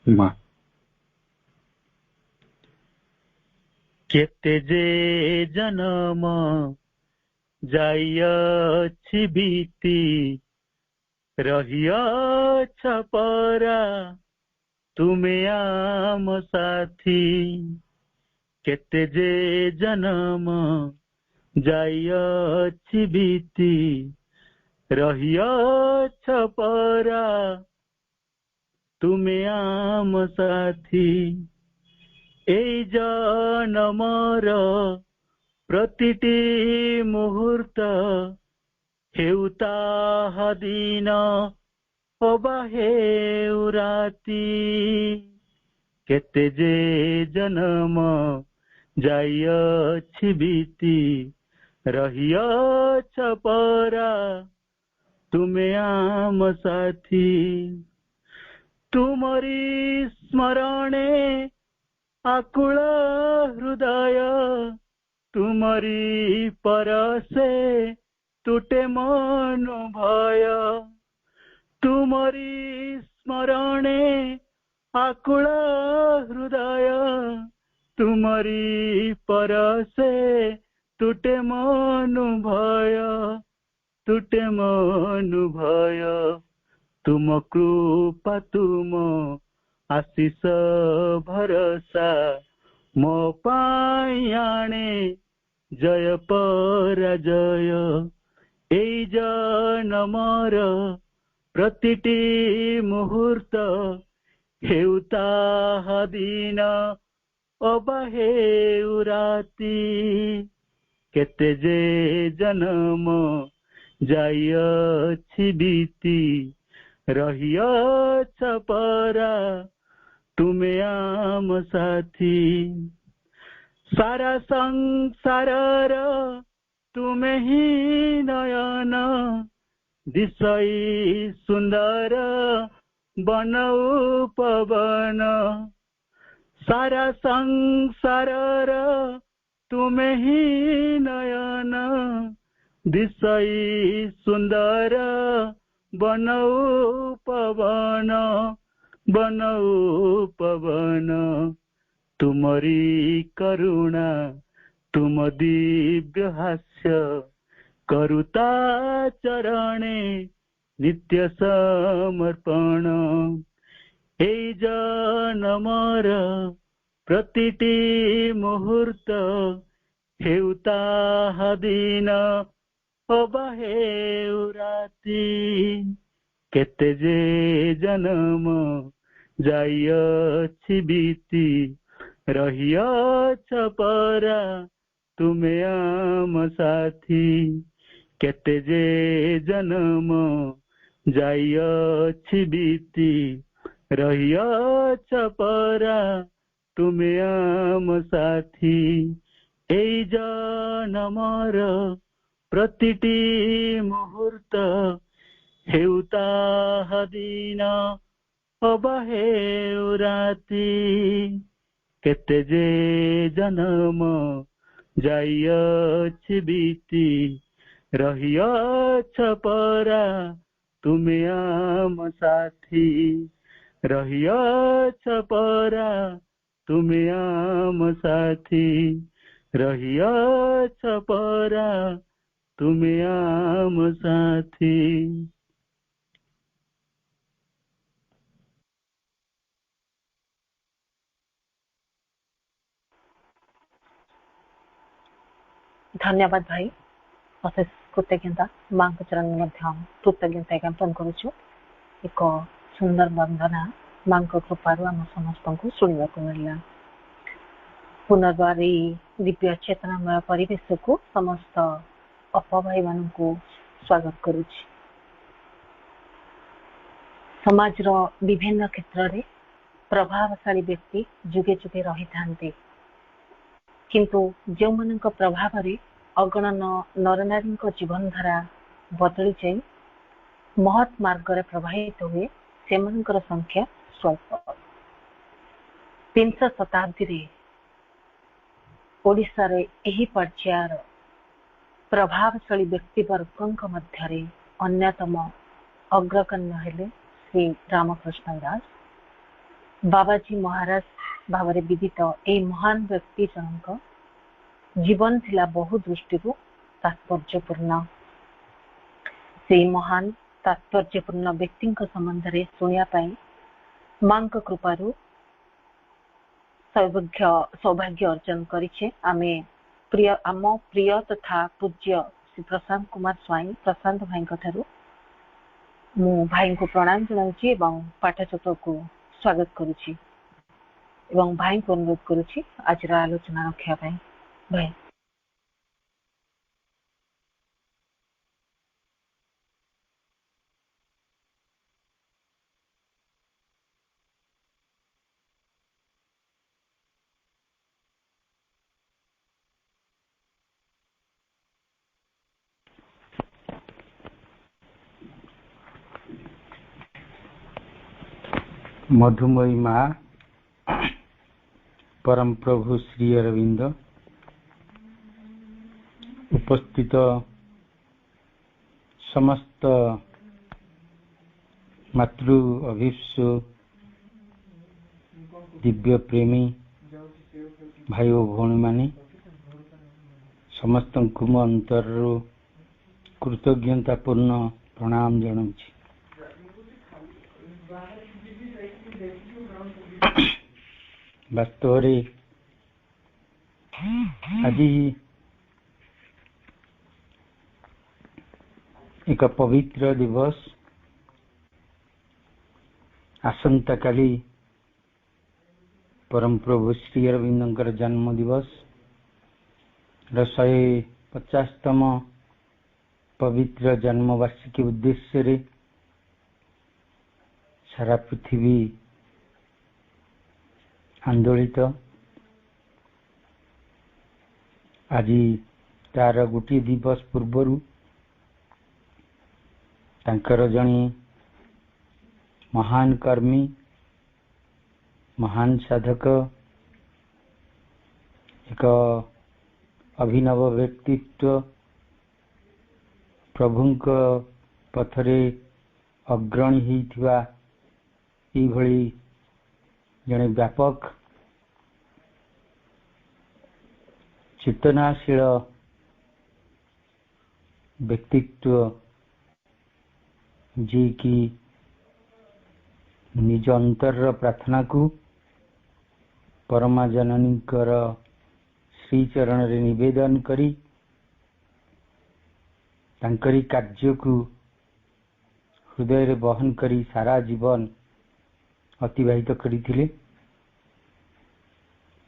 माँ केते जे जन्म जाइअछि बीती रहिअछ परा तुमे आम साथी। केते जे जन्म जाइअछि बीती रहिअछ परा तुमे आम साथी। एई जनमर प्रतिटी मुहूर्त हेउ ताहा दिन अबा हेउ राती। केते जे जन्म जाइअछि बीती रहिअछ परा तुमे आम साथी। तुमरी स्मरणे आकुल हृदय तुमरी परसे तुटे मन भय। तुमरी स्मरणे आकुल हृदय तुमरी परसे तुटे मन भय। तुटे मन भय तुम कृपा तुम आशीष भरोसा मो पाई आणे जय पराजय। एई जनमर प्रतिटी मुहूर्त हेउ ताहा दिन अबा हेउ राती। केते जे जन्म जाइअछि बीती रहिअछ परा तुमे आम साथी। सारा संसारर तुमे ही नयन दिशई सुंदर बन उपवन। सारा संसारर तुमे ही नयन दिशई सुंदर बन उपवन। बन उपवन तुमरी करुणा तुम दिव्य हास्य करुता चरणे नित्य समर्पण। एई जनमर प्रतिटी मुहूर्त हेउ ताहा दिन अबा हेउ राती। केते जे जन्म जाइअछि बीती रहिअछ परा तुमे आम साथी। केते जे जन्म जाइअछि बीती रहिअछ परा तुमे आम साथी। एई जनमर प्रतिटी मुहूर्त हेउ ताहा दिन अबा हेउ राती। केते जे जन्म जाइअछि बीती रहिअछ परा तुमे आम साथी। रहिअछ परा तुमे आम साथी। रहिअछ परा तुमे आम साथी। धन्यवाद भाई। अशेष कृतज्ञता माँ को चरण में कृतज्ञता ज्ञापन करुचु। एक सुंदर वंदना माँ को कृपारु आम समस्त को शुणा मिलला। पुनर्बार दिव्य चेतनामय परिवेश को समस्त अपा भाई मान को स्वागत करुछि। समाज रो विभिन्न क्षेत्र रे प्रभावशाली व्यक्ति जुगे जुगे रही थांते, किंतु जो मन प्रभाव रे अगणन नरनारी जीवन धारा बदली जाई महत् मार्ग रे प्रभावित हुए से संख्या स्वल्प। 300 शताब्दी रे ओडिशा रे एही पर्यायर प्रभावशाली व्यक्तिवर्गों मध्य अन्यतम अग्रगण्य हेले श्री रामकृष्ण दास, बाबाजी महाराज भाव विदित ए महान व्यक्ति जनक जीवन थिला बहु दृष्टि तात्पर्यपूर्ण। से महान तात्पर्यपूर्ण व्यक्ति संबंध में शुणा मां कृपारू सौभाग्य अर्जन करिछे। आमे आम प्रिय तथा पूज्य श्री प्रशांत कुमार स्वाई प्रशांत भाई ठारू मु भाई को प्रणाम जनाउछि एवं पाठचक्र को स्वागत करुछि एवं भाई को अनुरोध करुछि आज आलोचना रखा भाई। मधुमयी माँ परम प्रभु श्री अरविंद उपस्थित समस्त मातृ अभिप्सु दिव्य प्रेमी भाई और भौणी माने समस्त मो अंतर कृतज्ञतापूर्ण प्रणाम जनाऊँ। वास्तव आज एक पवित्र दिवस आसंता काली परम प्रभु श्री अरविंदर जन्म दिवस 150तम पवित्र जन्म वार्षिकी उद्देश्य रे सारा पृथ्वी आंदोलित। आज तार गोटे दिवस पूर्वर तांकर जणे महान कर्मी महान साधक एक अभिनव व्यक्तित्व प्रभुंक पथरे अग्रणी होइथिबा ई भली जणे व्यापक चेतनाशील व्यक्तित्व जी की निज अंतर प्रार्थना को परमा जननी श्री चरण रे निवेदन करी तांकरी कार्य को हृदय रे बहन करी सारा जीवन अतिबाहित करथिले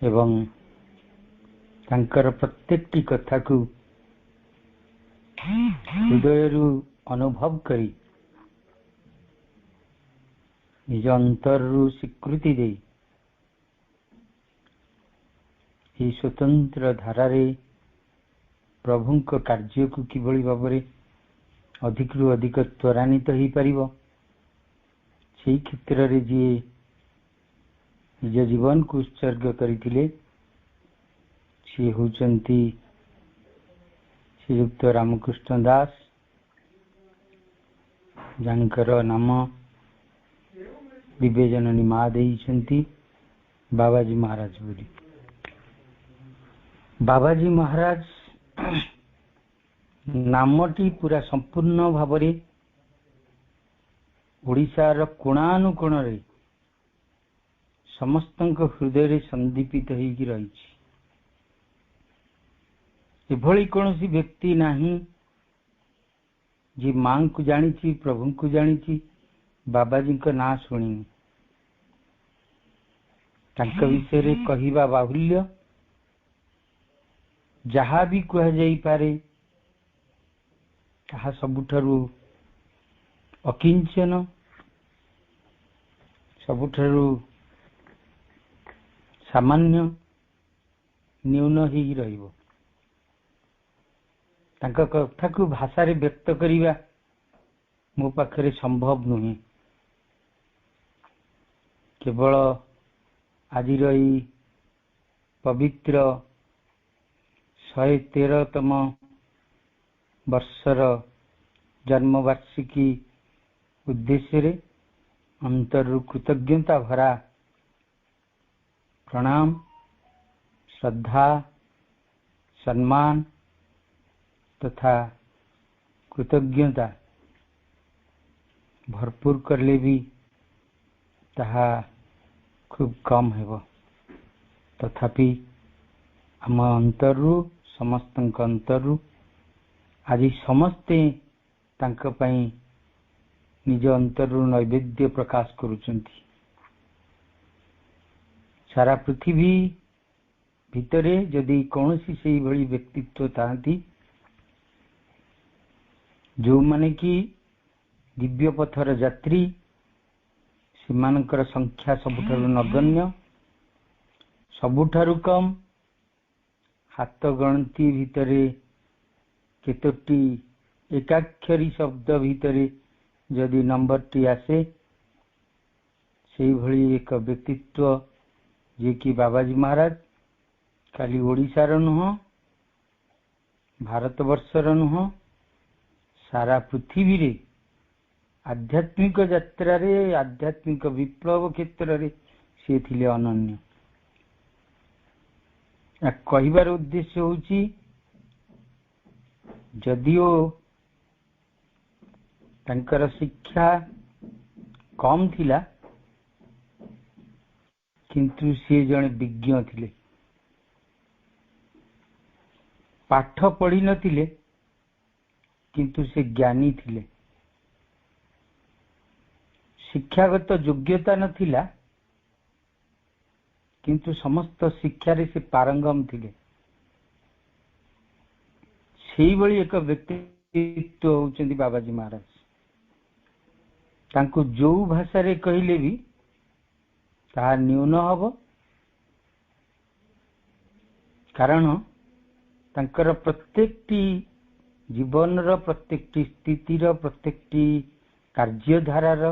एवं तांकर प्रत्येकटी कथा को हृदय रु अनुभव करी निज अंतर रु स्वीकृति दे ये स्वतंत्र धारा रे प्रभु को कार्य को किभली भाबरे अधिक रु अधिक त्वरान्वित हो पारिबो से क्षेत्र रे जी निज जीवन को उत्सर्ग करथिले से होचंती श्रीयुक्त रामकृष्ण दास जानकर नाम दिव्यजननी माँ देइछंती बाबाजी महाराज बोली। बाबाजी महाराज नामटी पूरा संपूर्ण भावरे ओडिशार कोणानुकोण रे समस्तंक हृदय रे संदीपित होइकी रहिछि। एभली कोनोसी व्यक्ति नाही जे मां को जानिछि प्रभु को जानिछि बाबाजी को ना सुनी तांका विषय रे कहिबा बाहुल्य जहा भी कह जाई पारे ताहा सबुठारु अकिंचन सबुठारु सामान्य न्यून ही रहिबो। तांका कथा को भाषा रे व्यक्त करिबा मो पाखरे संभव नुहे। केवल आज पवित्र 113तम वर्षर जन्म वार्षिकी उद्देश्य रे अंतर कृतज्ञता भरा प्रणाम, श्रद्धा, सम्मान तथा कृतज्ञता भरपूर करले भी ताहा खूब कम हेब। तथापि आम अंतरु समस्त अंतरु आज समस्ते तांक पई निज अंतरु नैवेद्य प्रकाश करुचंती। सारा पृथ्वी भितरे जदि कौनसी से भली व्यक्तित्व थांती जो माने कि दिव्य पथर यात्री सेमानकर संख्या सबुठारु नगण्य, सबुठारु कम, हाथ गणती भितरे केतोटी एकाक्षरी शब्द भितरे जदि नंबर टी आसे से भली एक व्यक्तित्व जे कि बाबाजी महाराज खाली ओडिशार नुह, भारत वर्षर नुह, सारा पृथ्वी रे आध्यात्मिक यात्रा रे आध्यात्मिक विप्लव क्षेत्र रे से थिले अनन्य। कहिबार उद्देश्य होची जदिओ तांकर शिक्षा कम थिला किंतु से जने विज्ञ थिले। पाठ पढ़ी नथिले किंतु से ज्ञानी थिले। शिक्षागत योग्यता नथिला किंतु समस्त शिक्षा रे से पारंगम थिले। सेही भली एक व्यक्तित्व होचंदी बाबाजी महाराज। तांको जो भाषा रे कहिले भी ताहा न्यून हब, कारण तांकर प्रत्येकटी जीवन रो प्रत्येकटी स्थिति रो प्रत्येकटी कार्यधारार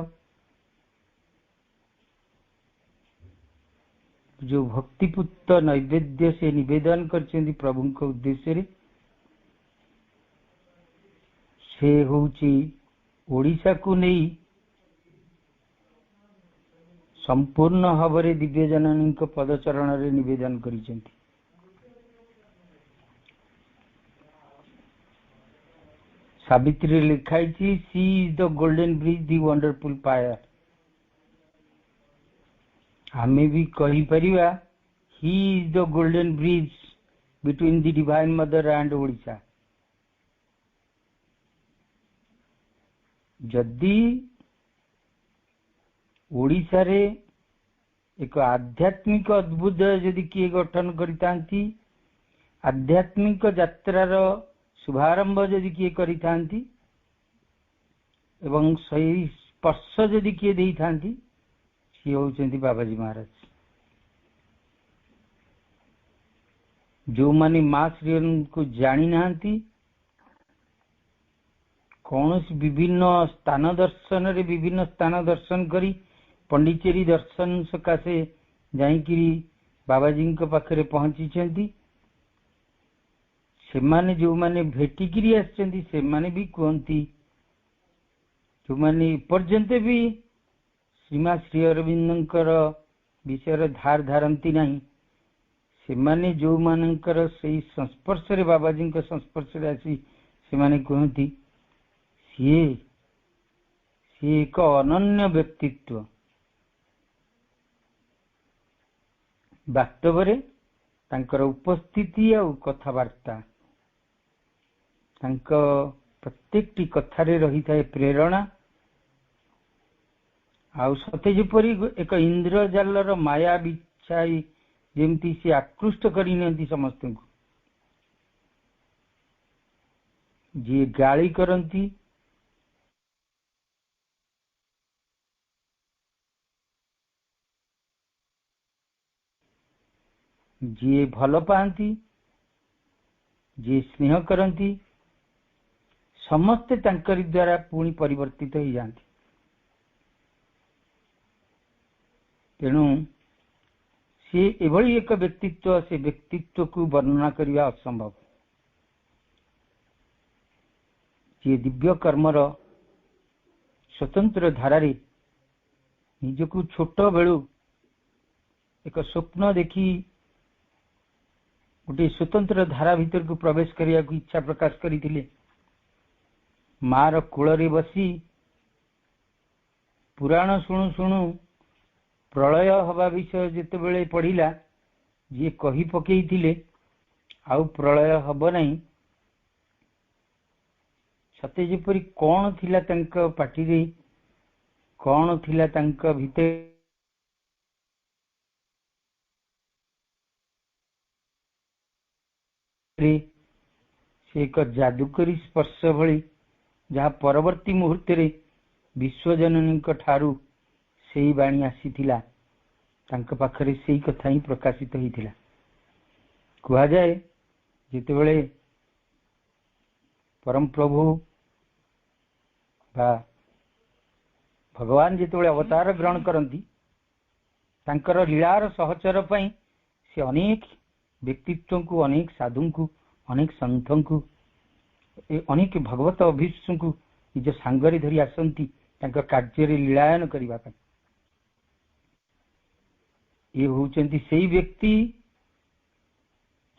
जो भक्तिपुत नैवेद्य से निवेदन करछन्ती प्रभु को उद्देश्य रे से होची ओडिशा को नहीं संपूर्ण भाव दिव्य जननी पदचरण रे निवेदन करिसेंती। सावित्री लिखाई थी she is the golden bridge the wonderful fire. हमें भी कही परिवा he is the golden bridge between the divine mother and Odisha. जदि ओडिशा रे एक आध्यात्मिक अद्भुत जदि किए गठन करितांती, आध्यात्मिक यात्रार शुभारंभ जदि किए करितांती एवं सही स्पर्श जदि किए देइतांती सी होचंती बाबाजी महाराज। जो माने मां श्री को जानी नांती कौन विभिन्न स्थान दर्शन रे विभिन्न स्थान दर्शन करी पंडिचेरी दर्शन सकाशे जाइकिरी बाबाजी पाखरे पहुंची छंती। सेमाने जो माने भेटिकिरी आछंती सेमाने भी कहंती जो माने पर्यंत भी श्रीमा श्री अरविंदंकर विषय धार धारंती नहीं सेमाने जो मानकर सही संस्पर्श रे बाबाजी संस्पर्श रे आसी सेमाने कहंती सी एक अनन्य व्यक्तित्व। वास्तव रे तांकर उपस्थिति और कथबार्ता तांक प्रत्येकटी कथारे रही थाए प्रेरणा आउ सते जेपरी एक इंद्रजालर माया बिछाई जेमती से आकृष्ट करी नंती समस्त को। जी गाली करंती जी भल पाती जी स्नेह करती समस्ते तांकरी द्वारा पुणी परिवर्तित हो जाती। तेणु से एभली एक व्यक्तित्व से व्यक्तित्व को वर्णना करने असंभव। जे दिव्य कर्मर स्वतंत्र धारा निजक छोट बेलू एक स्वप्न देखी गोटे स्वतंत्र धारा भीतर को प्रवेश करने को इच्छा प्रकाश करते मार कूल बसी पुराण शुणु शुणु प्रलय हवा विषय जिते पढ़िला जी कही पकईथिले आउ प्रलय हब नहीं सते जेपरी कौन थिला तांका पाटी रे कौन थिला तांका भितर से एक जादुकरी स्पर्श भली जहाँ परवर्ती मुहूर्त रे विश्वजननी ठारू सेई बाणी आसीथिला तांका पाखरे सेई कथा ही प्रकाशित होइथिला। कहा जाए जितेबले परम प्रभु बा भगवान जितेबले अवतार ग्रहण करती तांकर लीलार सहचर पई से अनेक व्यक्तित्व को अनेक साधु को अनेक संत को अनेक भगवत अभिष्ट को निज सांगरे धरी आसंती तांका कार्य लीलायन करबा पई। ये होचंती सेई व्यक्ति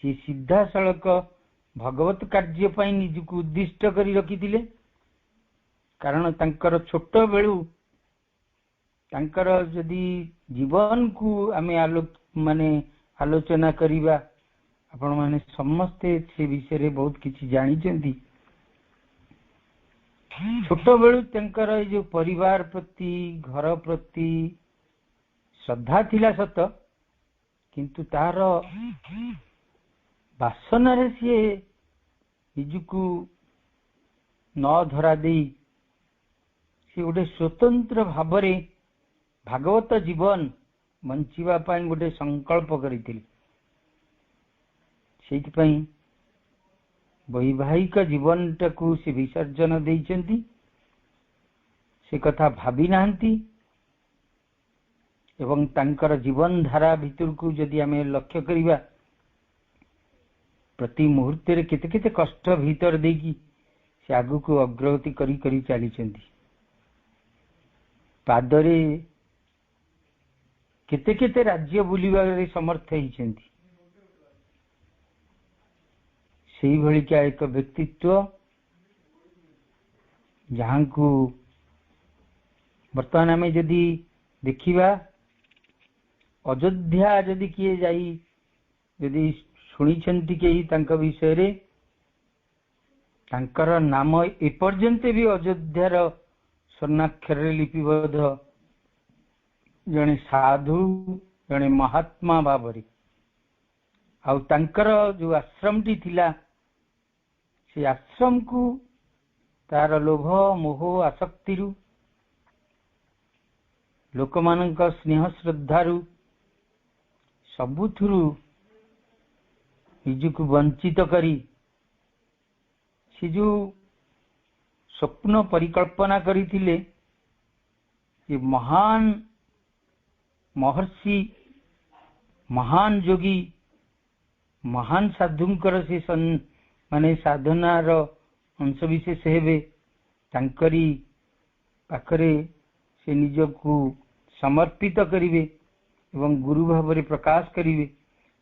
जे सीधा सड़क भगवत कार्य पई निजको उद्दिष्ट करी रखिथिले कारण तांकर छोट बेलू तांकर जदि जीवन को आमे आलोचना करिबा आपण माने समस्ते से विषय रे बहुत किछि जानिचंती। छोट बेलू तांकर जो परिवार प्रति घर प्रति श्रद्धा थिला सत किंतु तार वासना रे सी निजको न धरा दे सी गोटे स्वतंत्र भाव भागवत जीवन बंचिबा पाई गोटे संकल्प करिथिले। सेइथिपई वैवाहिक जीवन टाकू से विसर्जन देइचंती से कथा भाबी नाहंती एवं तांकर जीवन धारा भितर को जदि आमे लक्ष्य करिबा प्रति मुहूर्त रे केते केते कष्ट भीतर देकी से आगु को अग्रगति करी करी चली चंदी पादरे केते केते राज्य बुलिबा रे समर्थ हिचंती। सेही भली क्या एक व्यक्तित्व जहां को वर्तमान आमे जदि देखिबा अयोध्या जदि किए जाई जदि शुणी कई तांका विषय रे तांकर नाम एपर्यंत भी अयोध्यार स्वर्णाक्षर लिपिबद्ध जने साधु जने महात्मा भावरे आउ तांकर जो आश्रम टी थिला से आश्रम को तार लोभ मोह आसक्ति लोकमानक स्नेह श्रद्धारु सबुथुरु निजको वंचित करी से जो स्वप्न परिकल्पना करिथिले ये महान महर्षि महान योगी महान साधुंकर से माने साधनार अंश विशेष हेबे तांकरी पाखरे से निजको समर्पित करिवे एवं गुरु भाव रे प्रकाश करिवे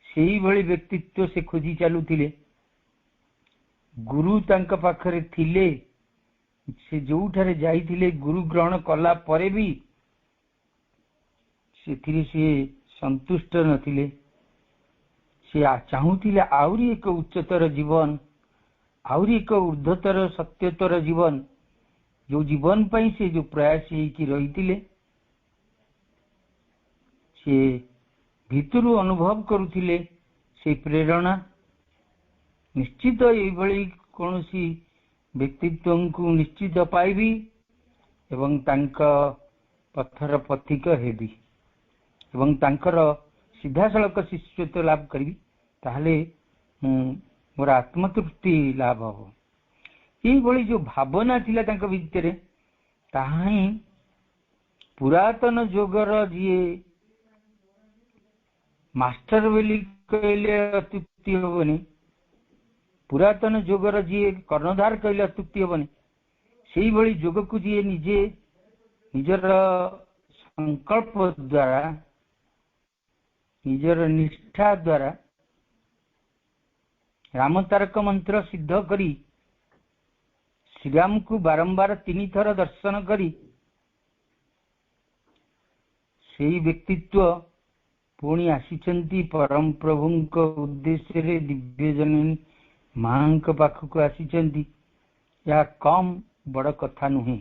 सेही भली व्यक्तित्व से खोजी चलुथिले। गुरु तांक पाखरे थिले से जोठारे जाइथिले गुरु ग्रहण कला परे भी सेथिरे से संतुष्ट नथिले से चाहूथिले आउरी एक उच्चतर जीवन आउरी एक ऊर्ध्वतर सत्यतर जीवन जो जीवन पई से जो प्रयास की रहिथिले से भितरु अनुभव करुथिले से प्रेरणा निश्चित एभली कोनोसी व्यक्तित्व को निश्चित पाइबी एवं तांका पथर पथिक हेबी एवं तांकर सीधा सड़क शिष्यत्व लाभ करी ताहले मोर आत्मतृप्ति लाभ हो। ये जो भावना थिला तांका भितरे ताहा ही पुरातन जोगर जी मास्टर बोली कहले अत्युक्ति हेबनी पुरातन जोगर जी कर्णधार कहले अत्युक्ति हेबनी सेही भली जोग को जी निजे निजर संकल्प द्वारा ନିଜର ନିଷ୍ଠା ଦ୍ୱାରା ରାମତାରକ ମନ୍ତ୍ର ସିଦ୍ଧ କରି ଶ୍ରୀରାମକୁ ବାରମ୍ବାର 3 ଥର ଦର୍ଶନ କରି ସେହି ବ୍ୟକ୍ତିତ୍ୱ ପୁଣି ଆସିଛନ୍ତି ପରମ ପ୍ରଭୁଙ୍କ ଉଦ୍ଦେଶ୍ୟରେ ଦିବ୍ୟଜନନୀ ମାଙ୍କ ପାଖକୁ ଆସିଛନ୍ତି। ଏହା କମ୍ ବଡ଼ କଥା ନୁହେଁ।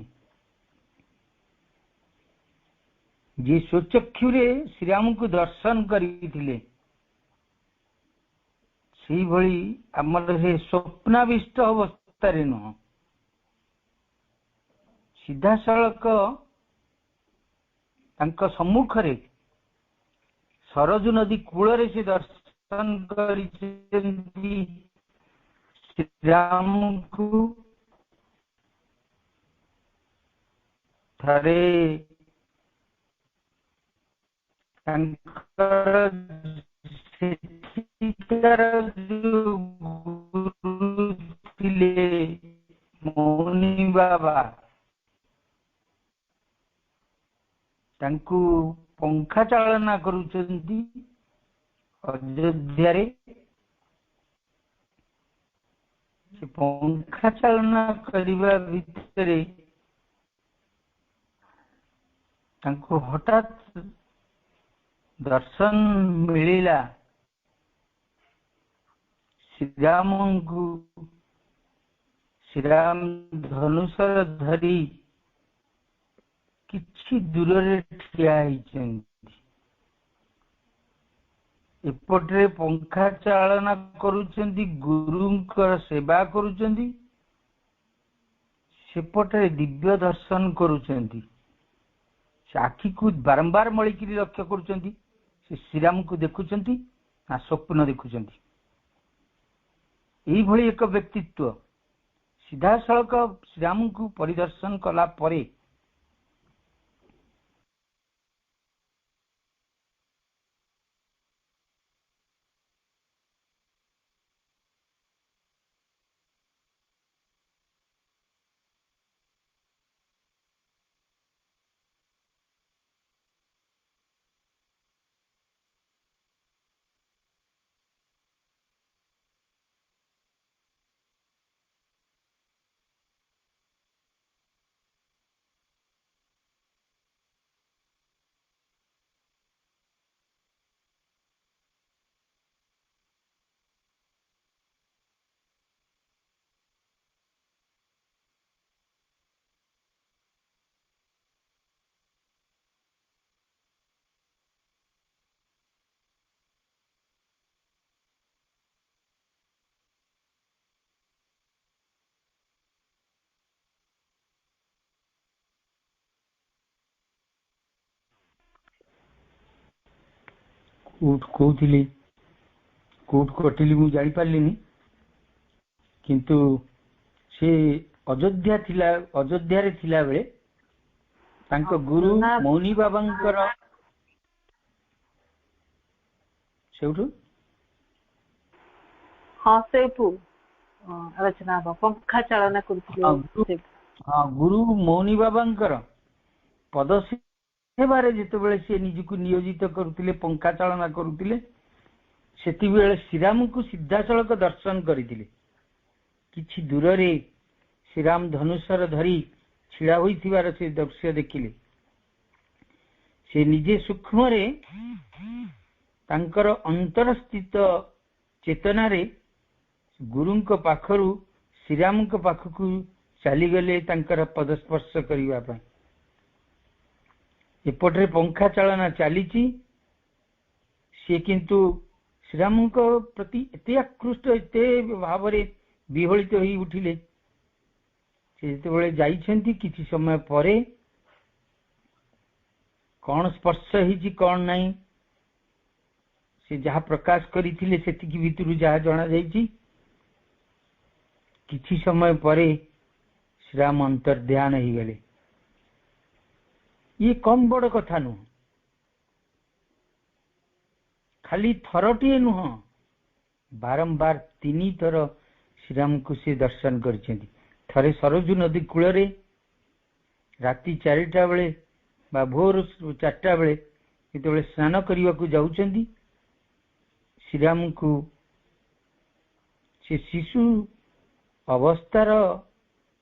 ଯିଏ ସ୍ୱଚକ୍ଷୁରେ ଶ୍ରୀରାମଙ୍କୁ ଦର୍ଶନ କରିଥିଲେ ସେଇଭଳି ଆମର ସେ ସ୍ୱପ୍ନାବିଷ୍ଟ ଅବସ୍ଥାରେ ନୁହଁ, ସିଧାସଳଖ ତାଙ୍କ ସମ୍ମୁଖରେ ସରଜୁ ନଦୀ କୂଳରେ ସେ ଦର୍ଶନ କରିଛନ୍ତି ଶ୍ରୀରାମଙ୍କୁ। ଥରେ ତାଙ୍କର ସେଠିକାର ଯୋଉ ଗୁରୁ ଥିଲେ ମୌନି ବାବା ତାଙ୍କୁ ପଙ୍ଖା ଚାଳନା କରୁଛନ୍ତି ଅଯୋଧ୍ୟାରେ। ସେ ପଙ୍ଖା ଚାଳନା କରିବା ଭିତରେ ତାଙ୍କୁ ହଠାତ୍ ଦର୍ଶନ ମିଳିଲା ଶ୍ରୀରାମଙ୍କୁ। ଶ୍ରୀରାମ ଧନୁଷର ଧରି କିଛି ଦୂରରେ ଠିଆ ହେଇଛନ୍ତି, ଏପଟରେ ପଙ୍ଖା ଚାଳନା କରୁଛନ୍ତି, ଗୁରୁଙ୍କର ସେବା କରୁଛନ୍ତି, ସେପଟରେ ଦିବ୍ୟ ଦର୍ଶନ କରୁଛନ୍ତି। ସେ ଆଖିକୁ ବାରମ୍ବାର ମଳିକିରି ଲକ୍ଷ୍ୟ କରୁଛନ୍ତି ସେ ଶ୍ରୀରାମଙ୍କୁ ଦେଖୁଛନ୍ତି ନା ସ୍ୱପ୍ନ ଦେଖୁଛନ୍ତି। ଏଇଭଳି ଏକ ବ୍ୟକ୍ତିତ୍ୱ ସିଧାସଳଖ ଶ୍ରୀରାମଙ୍କୁ ପରିଦର୍ଶନ କଲା ପରେ କହୁଥିଲି କୋଉଠୁ କଟିଲି ମୁଁ ଜାଣିପାରିଲିନି, କିନ୍ତୁ ସେ ଅଯୋଧ୍ୟାରେ ଥିଲା ବେଳେ ତାଙ୍କ ଗୁରୁ ମୌନି ବାବାଙ୍କର ସେଇଠୁ ସେଇଠୁ ଆଲୋଚନା ହବ। ପଙ୍ଖା ଚାଳନା କରୁଥିଲେ ଗୁରୁ ମୌନି ବାବାଙ୍କର ପଦ ସେବାରେ ଯେତେବେଳେ ସେ ନିଜକୁ ନିୟୋଜିତ କରୁଥିଲେ, ପଙ୍ଖା ଚାଳନା କରୁଥିଲେ, ସେତିବେଳେ ଶ୍ରୀରାମଙ୍କୁ ସିଧାସଳଖ ଦର୍ଶନ କରିଥିଲେ। କିଛି ଦୂରରେ ଶ୍ରୀରାମ ଧନୁଷର ଧରି ଛିଡ଼ା ହୋଇଥିବାର ସେ ଦୃଶ୍ୟ ଦେଖିଲେ। ସେ ନିଜେ ସୂକ୍ଷ୍ମରେ ତାଙ୍କର ଅନ୍ତରସ୍ଥିତ ଚେତନାରେ ଗୁରୁଙ୍କ ପାଖରୁ ଶ୍ରୀରାମଙ୍କ ପାଖକୁ ଚାଲିଗଲେ ତାଙ୍କର ପଦସ୍ପର୍ଶ କରିବା ପାଇଁ। ଏପଟରେ ପଙ୍ଖା ଚାଳନା ଚାଲିଛି, ସେ କିନ୍ତୁ ଶ୍ରୀରାମଙ୍କ ପ୍ରତି ଏତେ ଆକୃଷ୍ଟ, ଏତେ ଭାବରେ ବିହଳିତ ହୋଇ ଉଠିଲେ। ସେ ଯେତେବେଳେ ଯାଇଛନ୍ତି କିଛି ସମୟ ପରେ କଣ ସ୍ପର୍ଶ ହେଇଛି କଣ ନାହିଁ ସେ ଯାହା ପ୍ରକାଶ କରିଥିଲେ ସେତିକି ଭିତରୁ ଯାହା ଜଣାଯାଇଛି, କିଛି ସମୟ ପରେ ଶ୍ରୀରାମ ଅନ୍ତର୍ଧ୍ୟାନ ହେଇଗଲେ। ଇଏ କମ ବଡ କଥା ନୁହଁ, ଖାଲି ଥରଟିଏ ନୁହଁ, ବାରମ୍ବାର 3 ଥର ଶ୍ରୀରାମଙ୍କୁ ସେ ଦର୍ଶନ କରିଛନ୍ତି। ଥରେ ସରଜୁ ନଦୀ କୂଳରେ ରାତି 4ଟା ବେଳେ ବା ଭୋର 4ଟା ବେଳେ ଯେତେବେଳେ ସ୍ନାନ କରିବାକୁ ଯାଉଛନ୍ତି श्रीराम को से शिशु अवस्थार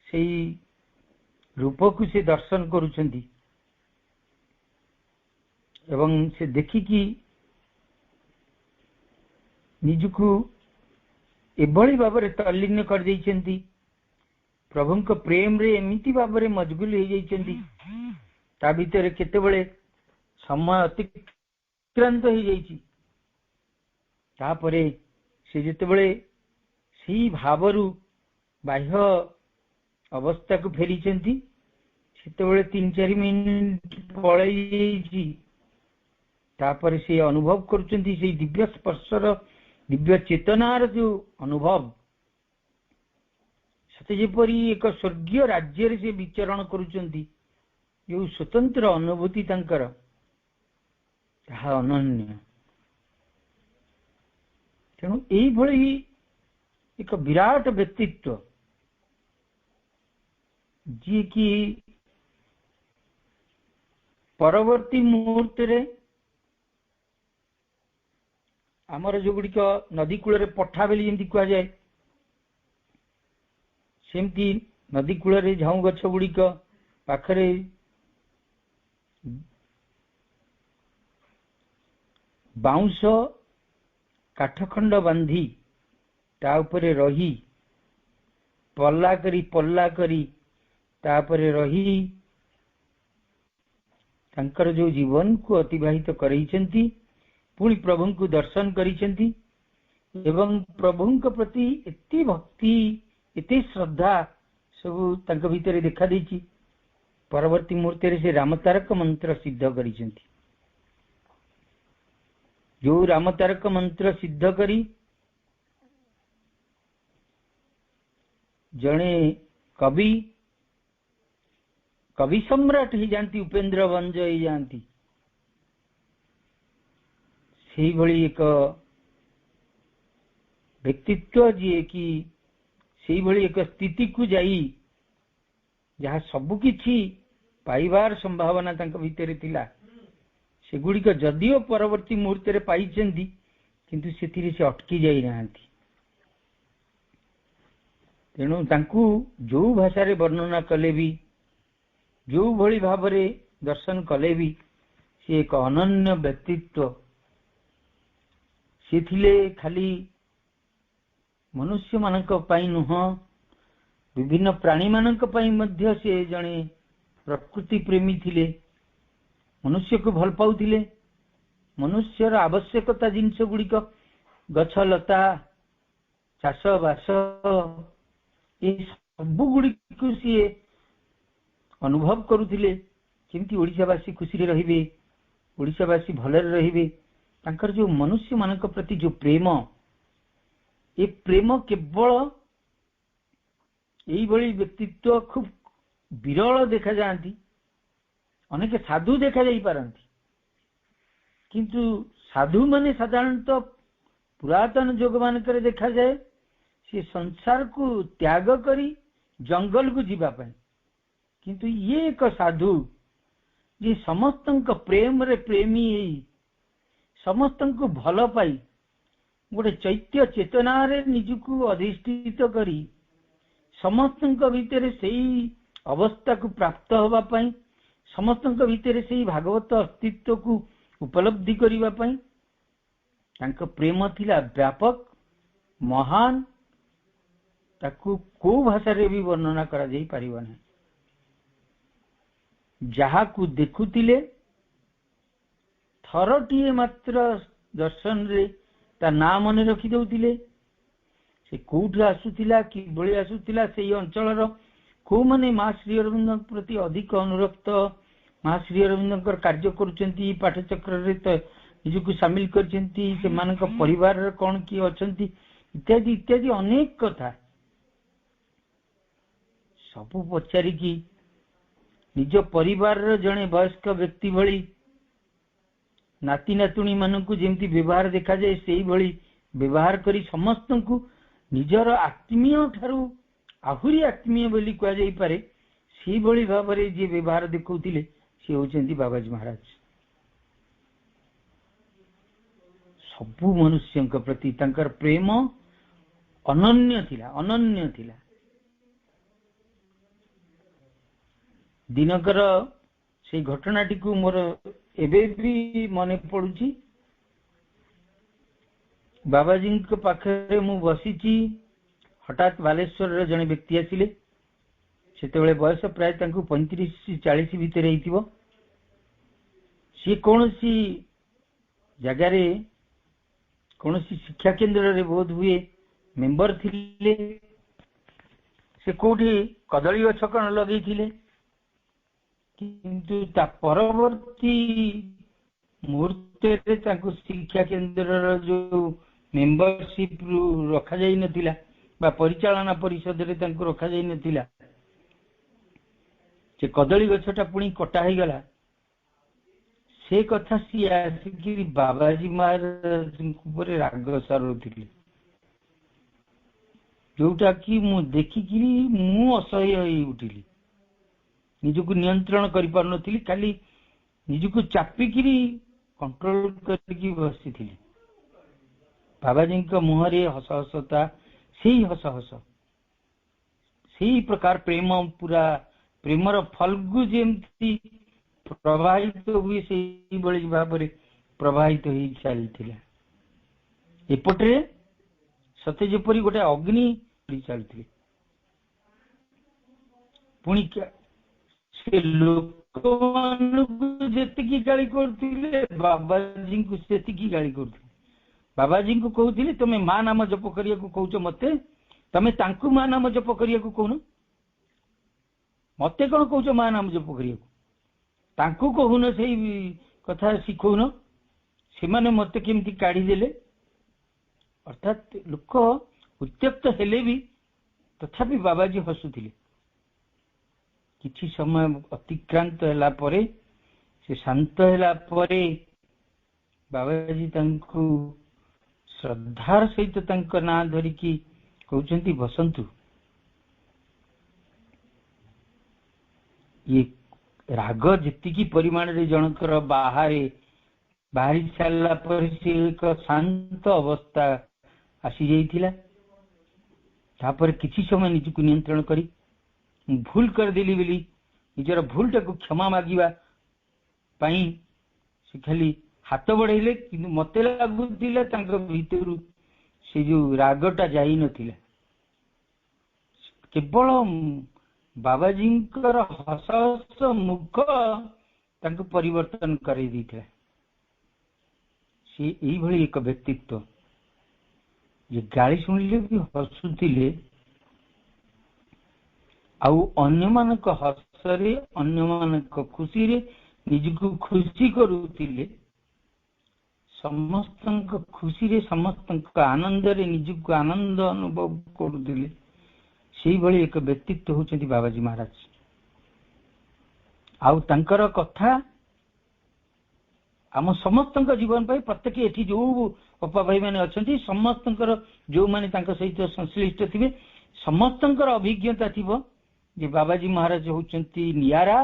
से रूप को से दर्शन करुछंती एवं से देखिकी निजको एभली भाव तल्लीन कर देइछंती प्रभु को प्रेम रे एमिति भाव मजगुल हो जाइछंती ता भीतर केतेबेले समय अतिक्रांत हो जाइछि तापरे से जेतेबेले सी भावरु बाह्य अवस्था को फेरीचंती सेतेबेले 3-4 मिनिट पळई जाइछि तापर से अनुभव करुचंती से दिव्य स्पर्शर दिव्य चेतनार जो अनुभव सते जेपरी एक स्वर्गीय राज्य रे से विचरण करुचंती जो स्वतंत्र अनुभूति तांकर ताहा अनन्य तेणु एई भली एक विराट व्यक्तित्व जी की परवर्ती मुहूर्त रे आमर जो गुड़िक नदी कूल पठा बेली जमी कह जाए सेमती नदी कूल झाऊ गछ गुड़िक पाखरे बाउंश काठखंड बांधी ता उपरे रही पल्ला करी तापरे रही तांकर जो जीवन को अतिबाहित करैछंती पुणी प्रभु को दर्शन करिसेंती एवं प्रभु के प्रति एते भक्ति एते श्रद्धा सब तांक भीतर देखा देछि परवर्ती मुहूर्त रे से रामतारक मंत्र सिद्ध करिसेंती जो रामतारक मंत्र सिद्ध करी जणे कवि सम्राट ही जानती उपेंद्र वंज ही जानती से भली एक व्यक्तित्व जी कि से भली एक स्थिति को जाई जहाँ सबु किछि पाइबार संभावना तांक भीतर थिला सेगुड़िक जदिओ परवर्ती मुहूर्त रे पाइछंती किंतु सेथिरे से अटकी जाई नांती तेणु तांकु जो भाषा रे वर्णना कले भी जो भली भाव रे दर्शन कले भी से एक अनन्य व्यक्तित्व से थिले खाली मनुष्य मानक पई नुह विभिन्न प्राणी मानक पई मध्य से जणे प्रकृति प्रेमी थिले मनुष्य को भल पाउथिले मनुष्यर आवश्यकता जिनस गुड़िक गछ लता चाष बास ये सब गुड़िक सी अनुभव करुथिले केमती ओडिशावासी खुशी रे रहिबे ओडिशावासी भलरे रहिबे तांकर जो मनुष्य मानक प्रति जो प्रेम ये प्रेम केवल यही भली व्यक्तित्व खूब विरल देखा जाती अनेक साधु देखा जाई पारंती किंतु साधु माने साधारणतः पुरातन युग मानकर देखा जाए से संसार को त्याग करी जंगल को जीवा पाए किंतु ये एक साधु जे समस्त प्रेम रे प्रेमी समस्त को भल पाई गोटे चैत्य चेतना रे निजको अधिष्ठित करी समस्त भीतर से अवस्था को प्राप्त होगा पाई समस्त भीतर से भागवत अस्तित्व को उपलब्धि करिवा पाई तांका प्रेम थिला व्यापक महान ताकू को भाषा रे भी वर्णना करा जाई परिबा नै जहा को देखुतिले थरटीए मात्र दर्शन रे ता नाम मन रखी दउतिले से कोठ आसुतिला कि बळी आसुतिला सेई अंचलर को माने मा श्री अरविंद प्रति अधिक अनुरक्त मा श्री अरविंद कार्य करुचंती पाठचक्र रे त निजको शामिल करचंती से मानक परिवार रे कोन की अछंती इत्यादि इत्यादि अनेक कथा सब पचारि की निज परिवार रे जणे वयस्क व्यक्ति भली नाती नातुणी मानकु जेमती व्यवहार देखा जाए सेई भली व्यवहार करी समस्त को निजर आत्मीय ठारू आहुरी आत्मीय बोली कह जाई पारे सेई भली भाव रे जे व्यवहार देखौतिले से होचंती बाबाजी महाराज सबु मनुष्य प्रति तांकर प्रेम अनन्य थिला। दिनकर से घटनाटी को मोर एबे भी मन पड़ुची। बाबाजी पाखे मु बसी, हठात बालेश्वर जड़े व्यक्ति आसिले। सेतेबेले बयस प्राय 35-40 भितर हेइतिबो। सी कोनोसी जगार कोनोसी शिक्षा केन्द्र रे बोध हुए मेंबर थिले। से कोठी कदली गछ कण लगई थिले, किंतु ता परवर्ती मुहूर्त रे तांको शिक्षा केन्द्र जो मेंबरशिप रखा जाई नथिला बा परिचालना परिषद रे तांको रखा जाई नथिला। से कदली गछटा पुणी कटा हो गला। से कथा सी आसिकी बाबाजी महाराज राग सारुथिले, जोटा कि मु देखिकी मु असह्य होई उठिली। निजको नियंत्रण करि पार नथिली, खाली निजको चापिकी कंट्रोल करके बसी थी। बाबाजी मुहरे हस हसता, से हस हस, से प्रकार प्रेम, पूरा प्रेमर फल्गु जेमती प्रवाहित हुए से भाव में प्रवाहित हो चलता। एपटे सते जेपरी गोटे अग्नि चलती। पुणी से लोक जी गाड़ी करते, बाबाजी को से गाड़ी करते। बाबाजी को कहते तुम माँ नाम जप करिया को कहूच मते, तमे तांकु माँ नाम जप करिया को कहून, मते कौन कहूच माँ नाम जप करिया को, तांकु कहून से कथा शिखौन, से माने मते केमती काढ़ी देले। अर्थात लोक उत्त्यक्त हेले भी तथापि बाबाजी हसुथिले। किछि समय अतिक्रांत हैला परे, से शांत हैला परे बाबाजी तांकु श्रद्धार सहित तांको ना धरिकी कहउचंती बसंतु। ये राग जितिकी परिमाण रे जनकर बाहरी सारा पर से एक शांत अवस्था आसी जाइथिला। तापर किछि समय निजको नियंत्रण करी भूल कर देली बोली निजर भूलटा को क्षमा मागिबा पाई से खाली हाथ बढ़ेले, किंतु मते लागुतिला तांको भीतर से जो रागटा जाई नथिला। केवल बाबाजी हस हस मुख तांको परिवर्तन कर देथिला। से एई भली एक व्यक्तित्व जे गाली सुनिले भी हसुतिले, आउ अन्य मानक हसरे अन्य मानक खुशी रे निजको खुशी करुतिले। समस्त खुशी रे समस्त आनंद रे निजको आनंद अनुभव करुतिले। सेई भली एक व्यक्तित्व होचंती बाबाजी महाराज। आउ तांकर कथा आम समस्त जीवन पाई प्रत्येक एठी जो बापा भाई माने अछंती समस्तंकर जो माने तांका सहित संश्लिष्ट थिबे समस्तंकर अभिज्ञता थिबो जे बाबाजी महाराज होचंती नियारा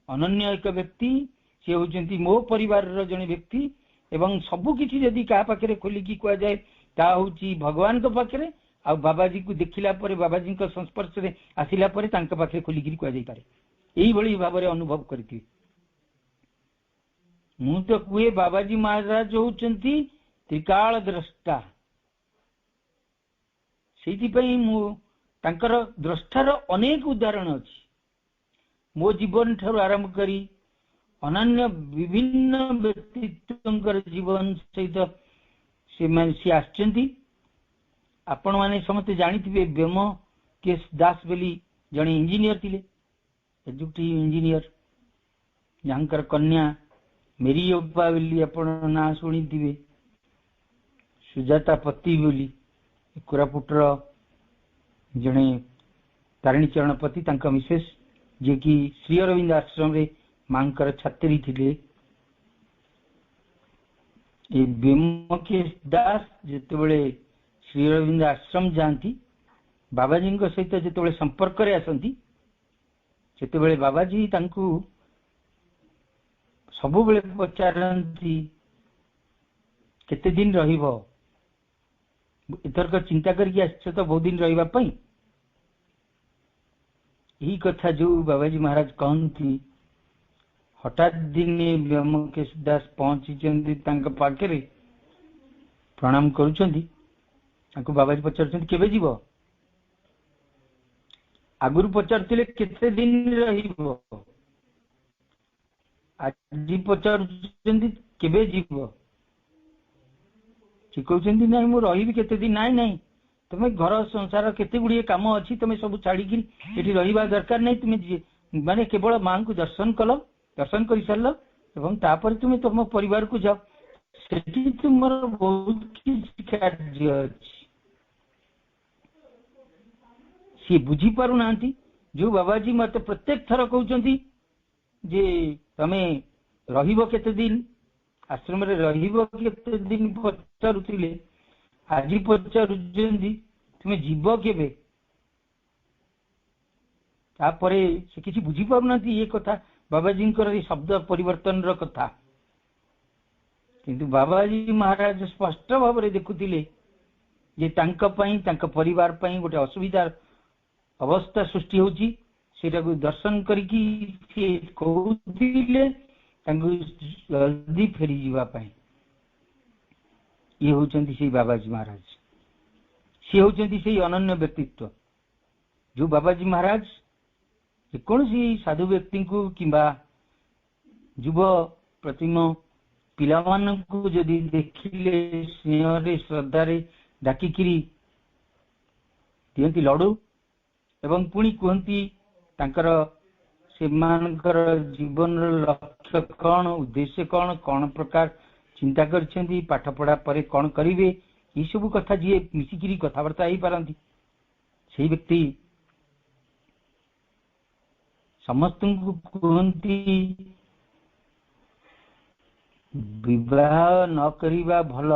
अनन्य एक व्यक्ति। से होचंती मो परिवार रो जने व्यक्ति एवं सबु किछि जदि का पाखरे खोली की कुआ जाय ता होची भगवान को पाखरे। आ बाबाजी को देखिला परे बाबाजी को संस्पर्श रे आसिला परे तांका पाखरे खोली की कुआ जाय पारे। एई भली भाबरे अनुभव करथि। मु तो कुए बाबाजी महाराज होचंती त्रिकाल द्रष्टा। सेति पई मु तांकर द्रष्टार अनेक उदाहरण अछि। मो जीवन ठारू आरंभ करी अनन्य विभिन्न व्यक्तित्वंकर जीवन सहित से आछंती। आपण माने समस्त जानिथिबे बेम केस दास बेली जणे इंजीनियर थिले, एजुकेटिव इंजीनियर। यांकर कन्या मेरी अब्बा बेली आपण ना सुनिथिबे। सुजाता पति बोली कोरापुटर जणे तारिणी चरण पति तांका मिसेस जे कि श्री अरविंद आश्रम रे मांकर छात्री थिले। ए बेमकेश दास जेतेबेले श्री अरविंद आश्रम जानती बाबाजी सहित जेतेबेले संपर्क रे आसंती सेतेबेले बाबाजी तांकु सबुबेले पचारंती केते दिन रहिबो एथरक चिंता करके आछो तो बहुत दिन रहिबा पई यही कथा जो बाबाजी महाराज कहती हठात दिने ब्रह्मकेश दास पहुंची पाखे प्रणाम करुँच बाबाजी पचार केबे जीव आगुरी पचार केते दिन रहिबो आज पचार केबे जीव से कहते ना मु रही केते दिन नाई नाई तुम घर संसार केते गुड़िए काम अच्छी तुम सब छाड़ी रहा दरकार नहीं तुम माने केवल मां को दर्शन कल दर्शन कर सार तापर तुम तुम परिवार को जाओ से तुम बहुत किसी कार्य अच्छी सी बुझी पारु ना जो बाबाजी मत प्रत्येक थर कहते जे तमे रहिबो केते दिन आश्रम रे रहिबो केते दिन पचारुतिले आज पचारुचंदी तुमे जीव केबे तापरे से किसी बुझी पारु ना ये कथा बाबाजी शब्द परिवर्तन रो कथा किंतु बाबाजी महाराज स्पष्ट भाव में देखुतिले जे तांका पई तांका परिवार पई गोटे असुविधा अवस्था सृष्टि होची सेटा को दर्शन करके से कहूतिले तांको जल्दी फेरी जीवा पाई ये होचंती से बाबाजी महाराज से होचंती से अनन्य व्यक्तित्व जो बाबाजी महाराज कौन साधु व्यक्ति को किंबा युव प्रतिम पिला को जदि देखिले स्नेह श्रद्धा डाकिकी दियंती लडू एवं पुणी कहती तांकर सेमानकर जीवन लक्ष्य कौन उद्देश्य कौन कौन प्रकार चिंता करछंती पाठ पढ़ा पर कौन करिवे ये सब कथा जी मिसिकी कथबार्ता हो पारती से व्यक्ति समस्त कहती विवाह न करिबा भल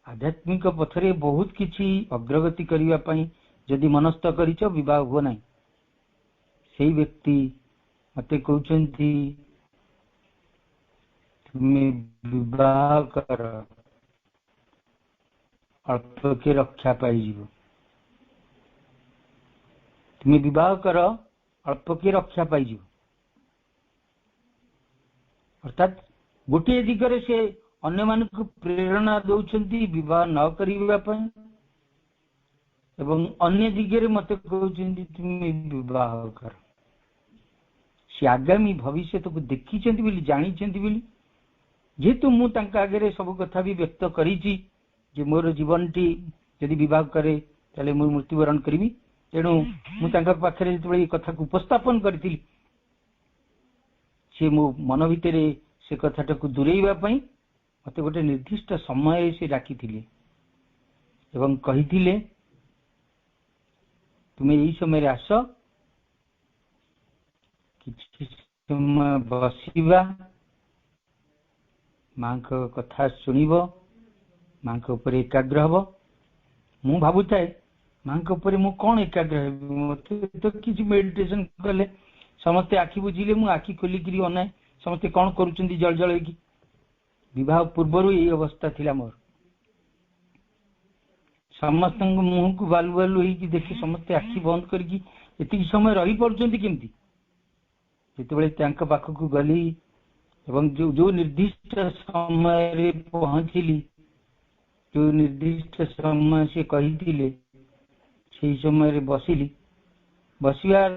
आध्यात्मिक पथरे बहुत किछि अग्रगति करिबा पई जदि मनस्थ करिछ विवाह हो नहीं से व्यक्ति मते कहउछंती तुमे विवाह कर अल्प के रक्षा पाई जीव तुमे विवाह कर अल्प के रक्षा पाई जीव अर्थात गोटे दिगरे से अन्य मानक प्रेरणा दौरान विवाह न करने एवं अन्य दिगरे मत कहते तुम विवाह कर से आगामी भविष्य को देखी जानी जेहेतु मुझे आगे सब कथा भी व्यक्त करी मोर जीवन टी यदि विवाह करे ताले मु मृत्युवरण करी तेणु मुझे जो कथा को उपस्थापन करी सी मो मन भितर से कथाटा को दूरेवा मत गोटे निर्दिष्ट समय से डाकी एवं कही तुम्हें यही समय आस कि समय बसवा मां कथा शुणव मां उपर एकाग्र हम मु भावुए मां उपर मु कौन एकाग्र मत तो किसी मेडिटेशन कले समस्ते आखि बुझिले मु आखि खोलिक अनाए समस्ते कौन करुछंती जल जल की विवाह पूर्व यही अवस्था थिला मोर समस्त मुह को बालू बालू हो देखी समस्ते आखि बंद करके एति समय रही पड़ुछंती केमती जिते पाखक गली एवं जो निर्दिष्ट समय रे पहुंचली जो निर्दिष्ट समय से कही से समय रे बसिली बसिवार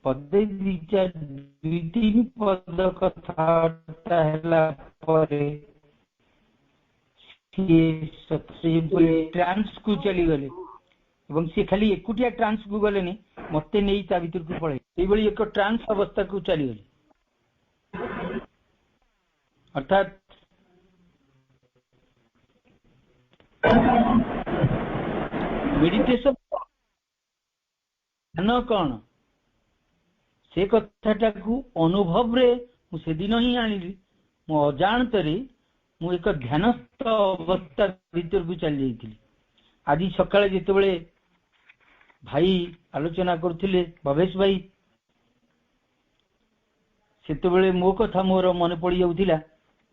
पदे दुई तीन पद कथबार्ता ट्रांस को चली गले सी खाली एकुटिया ट्रांस को गले मत नहीं ता भीतर को पड़े एक ट्रांस अवस्था को चली गले अर्थात मेडिटेशन ध्यान कौन से कथाटा को अनुभव रे मुझे दिन ही आनी मो अजाणत मु एक ध्यानस्थ अवस्था भीतर को चली जाइली आज सकाळे जितेबले भाई आलोचना करथिले भवेश भाई सेतेबले मो कथा मोर मन पड़ी जाउथिला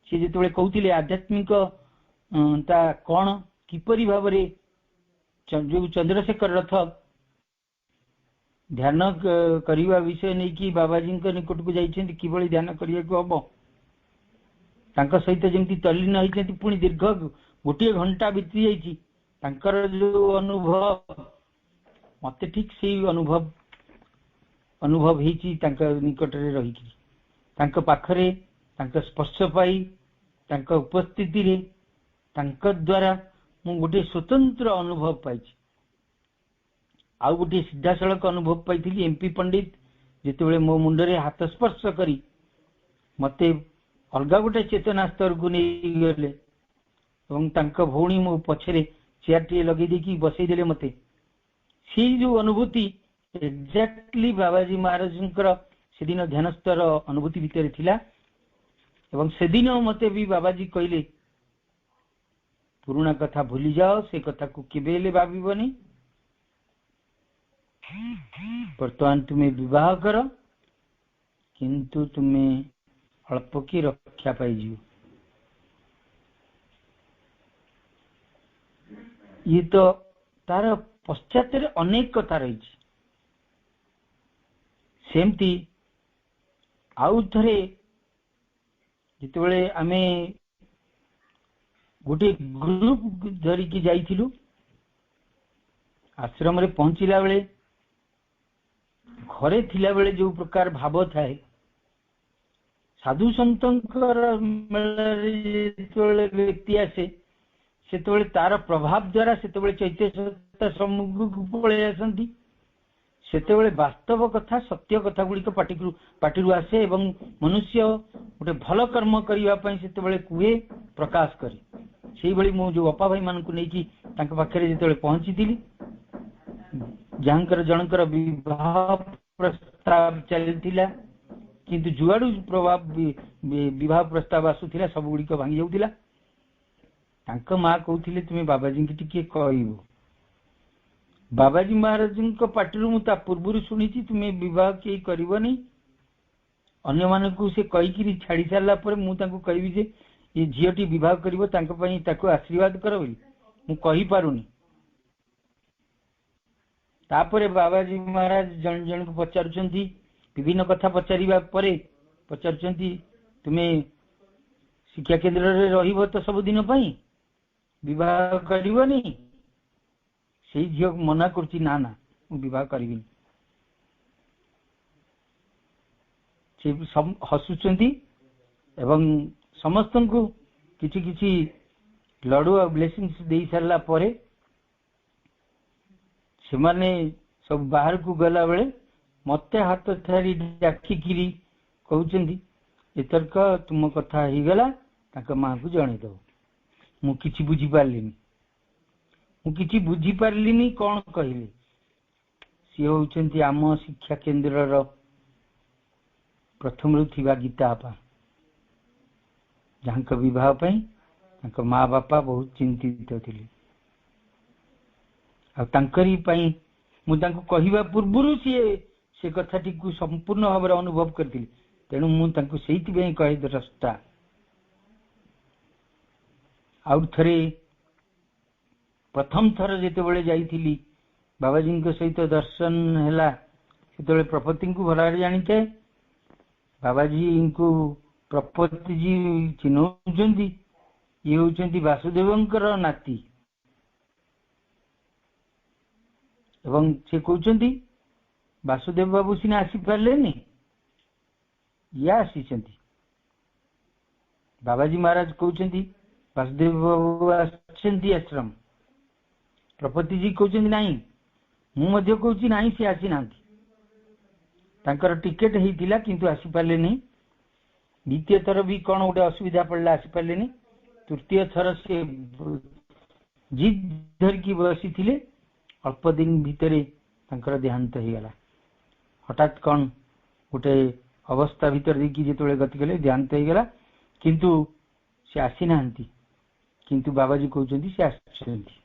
सी जिते कहते आध्यात्मिक कौन किपरि भाव जो चंद्रशेखर रथ ध्यान करने विषय नहीं कि बाबाजी निकट को जाइए किभली ध्यान करने को हम सहित जमी तल्लीन होती पुणी दीर्घ गोटे घंटा बीती जाकर जो अनुभव मत ठीक से अनुभव निकट में रही पाखरे स्पर्श पाई उपस्थिति द्वारा मु गोटे स्वतंत्र अनुभव पाई आउ गोटे सीधा सड़क अनुभव पाई एमपी पंडित जिते मो मुंडरे हाथ स्पर्श करी मते अलग गोटे चेतना स्तर को नहीं गले भौणी मो पछरे चेयर टी लगे देकी बसईदे मते सी जो अनुभूति एक्जाक्टली बाबाजी महाराज से दिन ध्यानस्तर अनुभूति भितर थिला एवं से दिन मते भी बाबाजी कहले पुराना कथा भूली जाओ से कथा को केबेले भाबनी वर्तमान तुम्हें विवाह कर किंतु तुम्हें अल्प की रक्षा पाई ये तो तार पश्चात अनेक कथा रही सेमती आउ थे जिते आमे गोटे ग्रुप धरिकी जाइथिलु आश्रम रे पहुंचला बेले घरे थिला बेले जो प्रकार भाव थाए साधु संतर व्यक्ति आसे से तार प्रभाव द्वारा से चैत्य सम्मुख को पड़े आसती से वास्तव कथा सत्य कथा गुड़िक पाटिरु आसे एवं मनुष्य गोटे भल कर्म करने से कहे प्रकाश करे से भाई मु जो अपा भाई मान पाखे जो पहुंची थी जहाँकर जनकर विवाह प्रस्ताव चलता किंतु जुआड़ू प्रभाव विवाह प्रस्ताव आसूला सब गुड़िक भांगी जाऊला माँ कहते तुम्हें बाबाजी की टिके कहबो बाबाजी महाराज पार्टी मुझे पूर्व शुणी तुम्हें विवाह कई करनी अन्य मानक से कहीकि छाड़ी सारा मुझे कहबी जे ये झीटी विवाह कर आशीर्वाद कर मु कही पारुनी तापरे बाबाजी महाराज जन जन को पचारुचंती विभिन्न कथा पचारिबा परे पचारुचंती तुम्हें शिक्षा केंद्र रे रहिबो तो सब दिन पई विवाह करिवनी से झील मना करची ना ना मु विवाह करिबिनी से सब हसुचंती एवं समस्त को किछि किछि लडू और ब्लेसिंग्स दे सारा परे से माने सब बाहर को गला बेले मते हाथ ठारी डाकिकी कहउचंदी एतरक तुम कथा ही गला ताका मां को जणे दो मु किछि बुझी पारलिनी कौन कहले सी होउचंती आम शिक्षा केंद्र रो प्रथम थिबा गीता आपा जहाँ विवाह पई माँ बापा बहुत चिंतित थिले मुझे कहवा पूर्व से कथाटी को संपूर्ण भाव अनुभव करती तेणु मुझे कहे द्रष्टा आउ थे प्रथम थर जिते जाइली बाबाजी सहित दर्शन है से प्रपति को भल जानी था बाबाजी को प्रपति जी चिन्ह ये होती वासुदेवंकर नाती एवं से कहते वासुदेव बाबू सीना आसी पारे ये आसी बाबाजी महाराज कहते वासुदेव बाबू आश्रम प्रपति जी कहते नाई मुझे कहूँ ना सी आसी ना टिकेट होता किंतु आसी पारे नहीं द्वितीय थर भी कौन गोटे असुविधा पड़ा आसी पारे नहीं तृतीय थर से जिद धरिकी बसी थे अल्प दिन भितर देहांत हो गला हठात कौन गोटे अवस्था भितर देखिए जो गति कले देहांत हो गला किंतु से आसी ना किंतु बाबाजी कहते से आसुचंती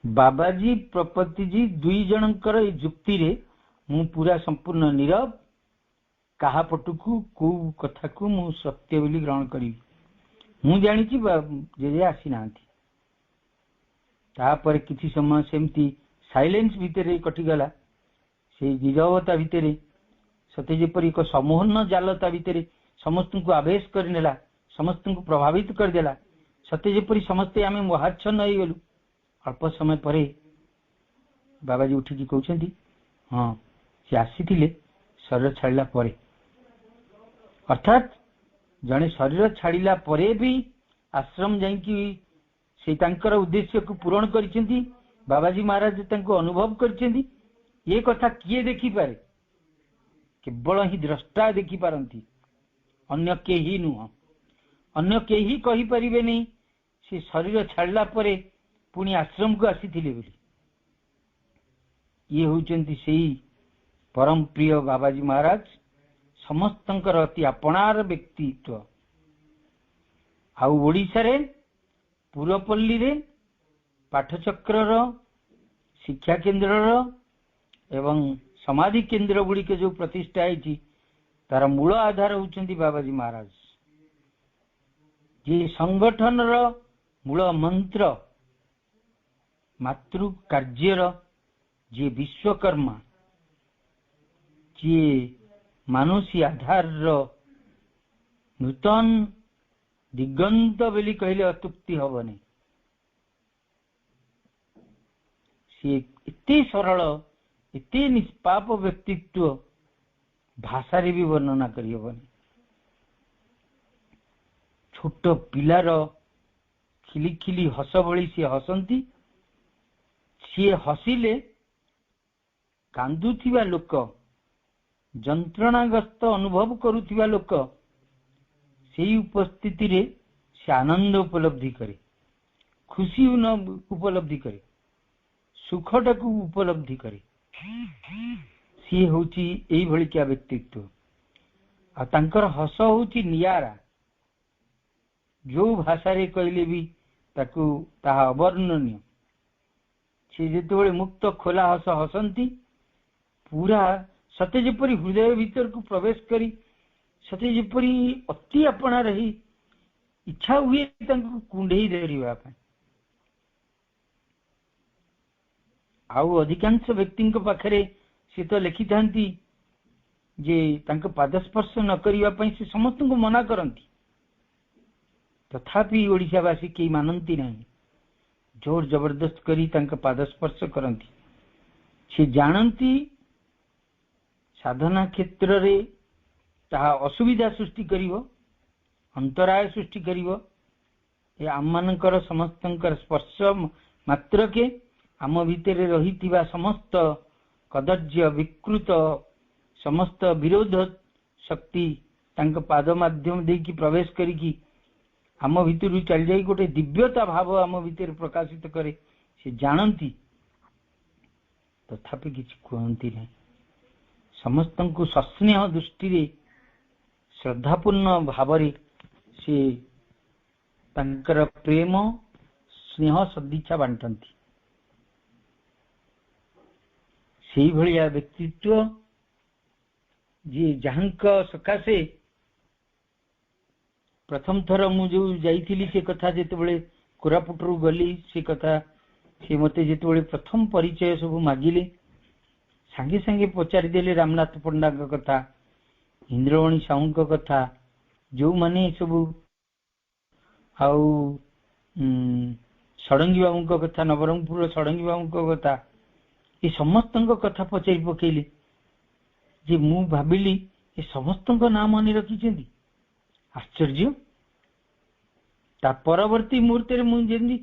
बाबाजी प्रपति जी दुई जनकर ए जुक्ति रे मु पूरा संपूर्ण नीरव कहा पटुकू को कथा को मु सत्य बोली ग्रहण करी मु जानी जे आसी नांती तापर किछि समय सेमती साइलेंस भितरे कटिगला से नीरवता भितरे सते जेपरि एक समोहन जालता भितरे समस्त को आवेश करनेला समस्त को प्रभावित करदेला सते जेपरि समस्ते आमे मोहाच्छन्न होई गेलु अल्प समय परे बाबाजी उठिकी कहउछंती हां से आसीथिले शरीर छाड़िला परे अर्थात जने शरीर छाड़िला परे भी आश्रम जाइकी से तांकर उद्देश्य को पूर्ण करिसेंती बाबाजी महाराज तांको अनुभव करिसेंती ये कथा किए देखि पारे केवल ही द्रष्टा देखि पारंती अन्य केही नुह अन्य केही कहि परिबे नहीं से शरीर छाड़िला परे पुणी आश्रम को आसीथिले बोली ये होचंती सेही परम प्रिय बाबाजी महाराज समस्तंकर अति अपनार व्यक्तित्व आउ ओडिशा रे पुरपल्ली रे पाठचक्र शिक्षा केन्द्र एवं समाधि केन्द्र गुड़िक जो प्रतिष्ठा है तार मूल आधार होचंती बाबाजी महाराज जे संगठन रो मूल मंत्र मातृ कार्यर जे विश्वकर्मा जे मानसी आधार रो नूतन दिगंत बोली कहले अत्युक्ति हबनी से इतने सरल इतने निष्पाप व्यक्तित्व भाषा रे भी वर्णना करी हबनी छोट पिलार खिली खिली हस भली सी हसंती सी हसिले कांदुथिबा लोक जंत्रणाग्रस्त अनुभव करुथिबा लोक सेही उपस्थिति रे से आनंद उपलब्धि करे खुशी उपलब्धि करे सुखटा को उपलब्धि करे सी होची एई भली क्या व्यक्तित्व आ तांकर हस होची नियारा जो भाषा रे कहले भी ताकू ताहा अवर्णनीय से जेतेबेले मुक्त खोला हस हसंती पूरा सते जेपरि हृदय भीतर को प्रवेश करी सते जेपरि अति अपना रही इच्छा हुए तांको कुंडेई धरिबा पय आउ अधिकांश व्यक्ति पाखरे से तो लिखि थांती जे तांको पादस्पर्श न करिबा पय से समस्त को मना करंती तथापि ओडिशावासी के मानती नहीं जोर जबरदस्त करी तांको पादस्पर्श करंती से जानती साधना क्षेत्र रे ताहा असुविधा सृष्टि करिवो अंतराय सृष्टि करिवो ए आममानकर समस्तंकर स्पर्श मात्र के आम भितरे रहितिबा समस्त कदर्य विकृत समस्त विरोध शक्ति तांक पाद माध्यम देकी प्रवेश करिकी आम भितर चल जाई गोटे दिव्यता भाव आम भितर प्रकाशित करे से जानती तथापि किछि कहंती नहीं समस्त को सस्नेह दृष्टि रे श्रद्धापूर्ण भाव से तांकर प्रेम स्नेह सदिच्छा बांटती सेही भलिया व्यक्तित्व जे जहांक सकाशे प्रथम थर मु जो जाइथिली से कथा जेतेबेले कोरापुटरू गली से कथा से मते जेतेबेले प्रथम परिचय सब मागिले सांगे सांगे पचारि देले रामनाथ पंडा कथा इंद्रवाणी साहू कथा जो माने सब आउ षडंगी बाबू कथा नवरंगपुर षडंगी बाबू कथा ये समस्त कथा पचारि पकेले जे मु भाबिली ये समस्त नाम मानि रखिछेंती आश्चर्य ता परवर्ती मुहूर्त मुझे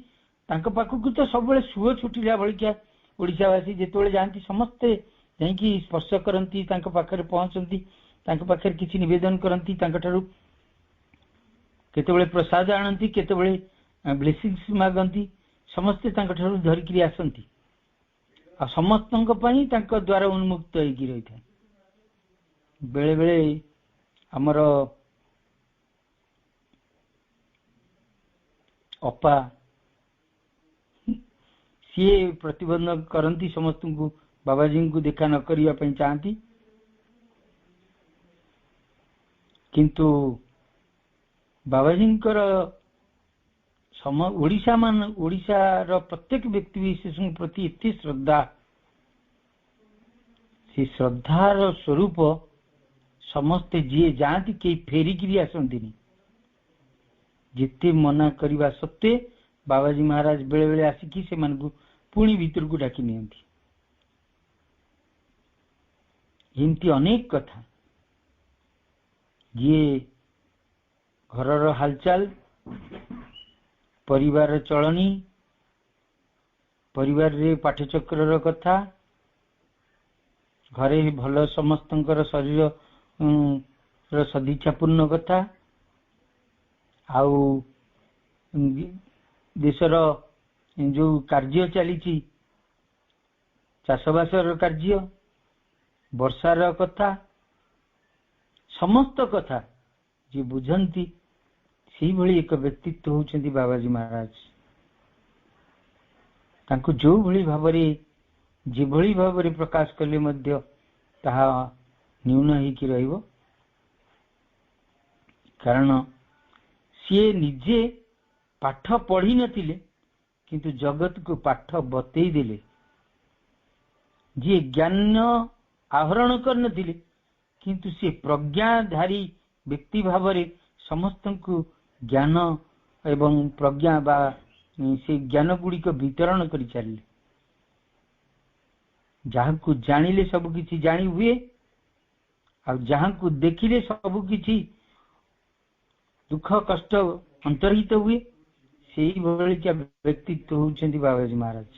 पाखक तो सब सुओ छुटिला भलिका ओडिशावासी जेतोले जानती समस्ते जाइकी स्पर्श करती पाखरे पहुंचती पाखरे किसी निवेदन करती केतेबेले प्रसाद आणती केतेबेले ब्लेसिंग्स मागती समस्ते धरिकी आसती आ समस्त द्वारा उन्मुक्त होगी रही था बेले बेले आमर अपा ସିଏ ପ୍ରତିବନ୍ଧକ କରନ୍ତି, ସମସ୍ତଙ୍କୁ ବାବାଜୀଙ୍କୁ ଦେଖା ନ କରିବା ପାଇଁ ଚାହାନ୍ତି। କିନ୍ତୁ ବାବାଜୀଙ୍କର ଓଡ଼ିଶାର ପ୍ରତ୍ୟେକ ବ୍ୟକ୍ତି ବିଶେଷଙ୍କ ପ୍ରତି ଏତେ ଶ୍ରଦ୍ଧା, ସେ ଶ୍ରଦ୍ଧାର ସ୍ୱରୂପ ସମସ୍ତେ ଯିଏ ଯାଆନ୍ତି କେହି ଫେରିକିରି ଆସନ୍ତିନି। ଯେତେ ମନା କରିବା ସତ୍ତ୍ୱେ ବାବାଜୀ ମହାରାଜ ବେଳେ ବେଳେ ଆସିକି ସେମାନଙ୍କୁ ପୁଣି ଭିତରକୁ ଡାକି ନିଅନ୍ତି। ଏମିତି ଅନେକ କଥା, ଯିଏ ଘରର ହାଲଚାଲ, ପରିବାର ଚଳଣି, ପରିବାରରେ ପାଠଚକ୍ରର କଥା, ଘରେ ଭଲ ସମସ୍ତଙ୍କର ଶରୀର ସଦିଚ୍ଛାପୂର୍ଣ୍ଣ କଥା, ଆଉ ଦେଶର ଯୋଉ କାର୍ଯ୍ୟ ଚାଲିଛି, ଚାଷବାସର କାର୍ଯ୍ୟ, ବର୍ଷାର କଥା, ସମସ୍ତ କଥା ଯିଏ ବୁଝନ୍ତି, ସେଇଭଳି ଏକ ବ୍ୟକ୍ତିତ୍ୱ ହେଉଛନ୍ତି ବାବାଜୀ ମହାରାଜ। ତାଙ୍କୁ ଯୋଉଭଳି ଭାବରେ ଯେଭଳି ଭାବରେ ପ୍ରକାଶ କଲେ ମଧ୍ୟ ତାହା ନ୍ୟୁନ ହେଇକି ରହିବ। କାରଣ ସିଏ ନିଜେ ପାଠ ପଢିନଥିଲେ, କିନ୍ତୁ ଜଗତକୁ ପାଠ ବତେଇ ଦେଲେ। ଯିଏ ଜ୍ଞାନ ଆହରଣ କରିନଥିଲେ, କିନ୍ତୁ ସେ ପ୍ରଜ୍ଞାଧାରୀ ବ୍ୟକ୍ତି ଭାବରେ ସମସ୍ତଙ୍କୁ ଜ୍ଞାନ ଏବଂ ପ୍ରଜ୍ଞା ବା ସେ ଜ୍ଞାନ ଗୁଡିକ ବିତରଣ କରି ଚାଲିଲେ। ଯାହାକୁ ଜାଣିଲେ ସବୁ କିଛି ଜାଣି ହୁଏ, ଆଉ ଯାହାକୁ ଦେଖିଲେ ସବୁ କିଛି ଦୁଃଖ କଷ୍ଟ ଅନ୍ତର୍ହିତ ହୁଏ, ସେଇଭଳିକା ବ୍ୟକ୍ତିତ୍ୱ ହେଉଛନ୍ତି ବାବାଜୀ ମହାରାଜ।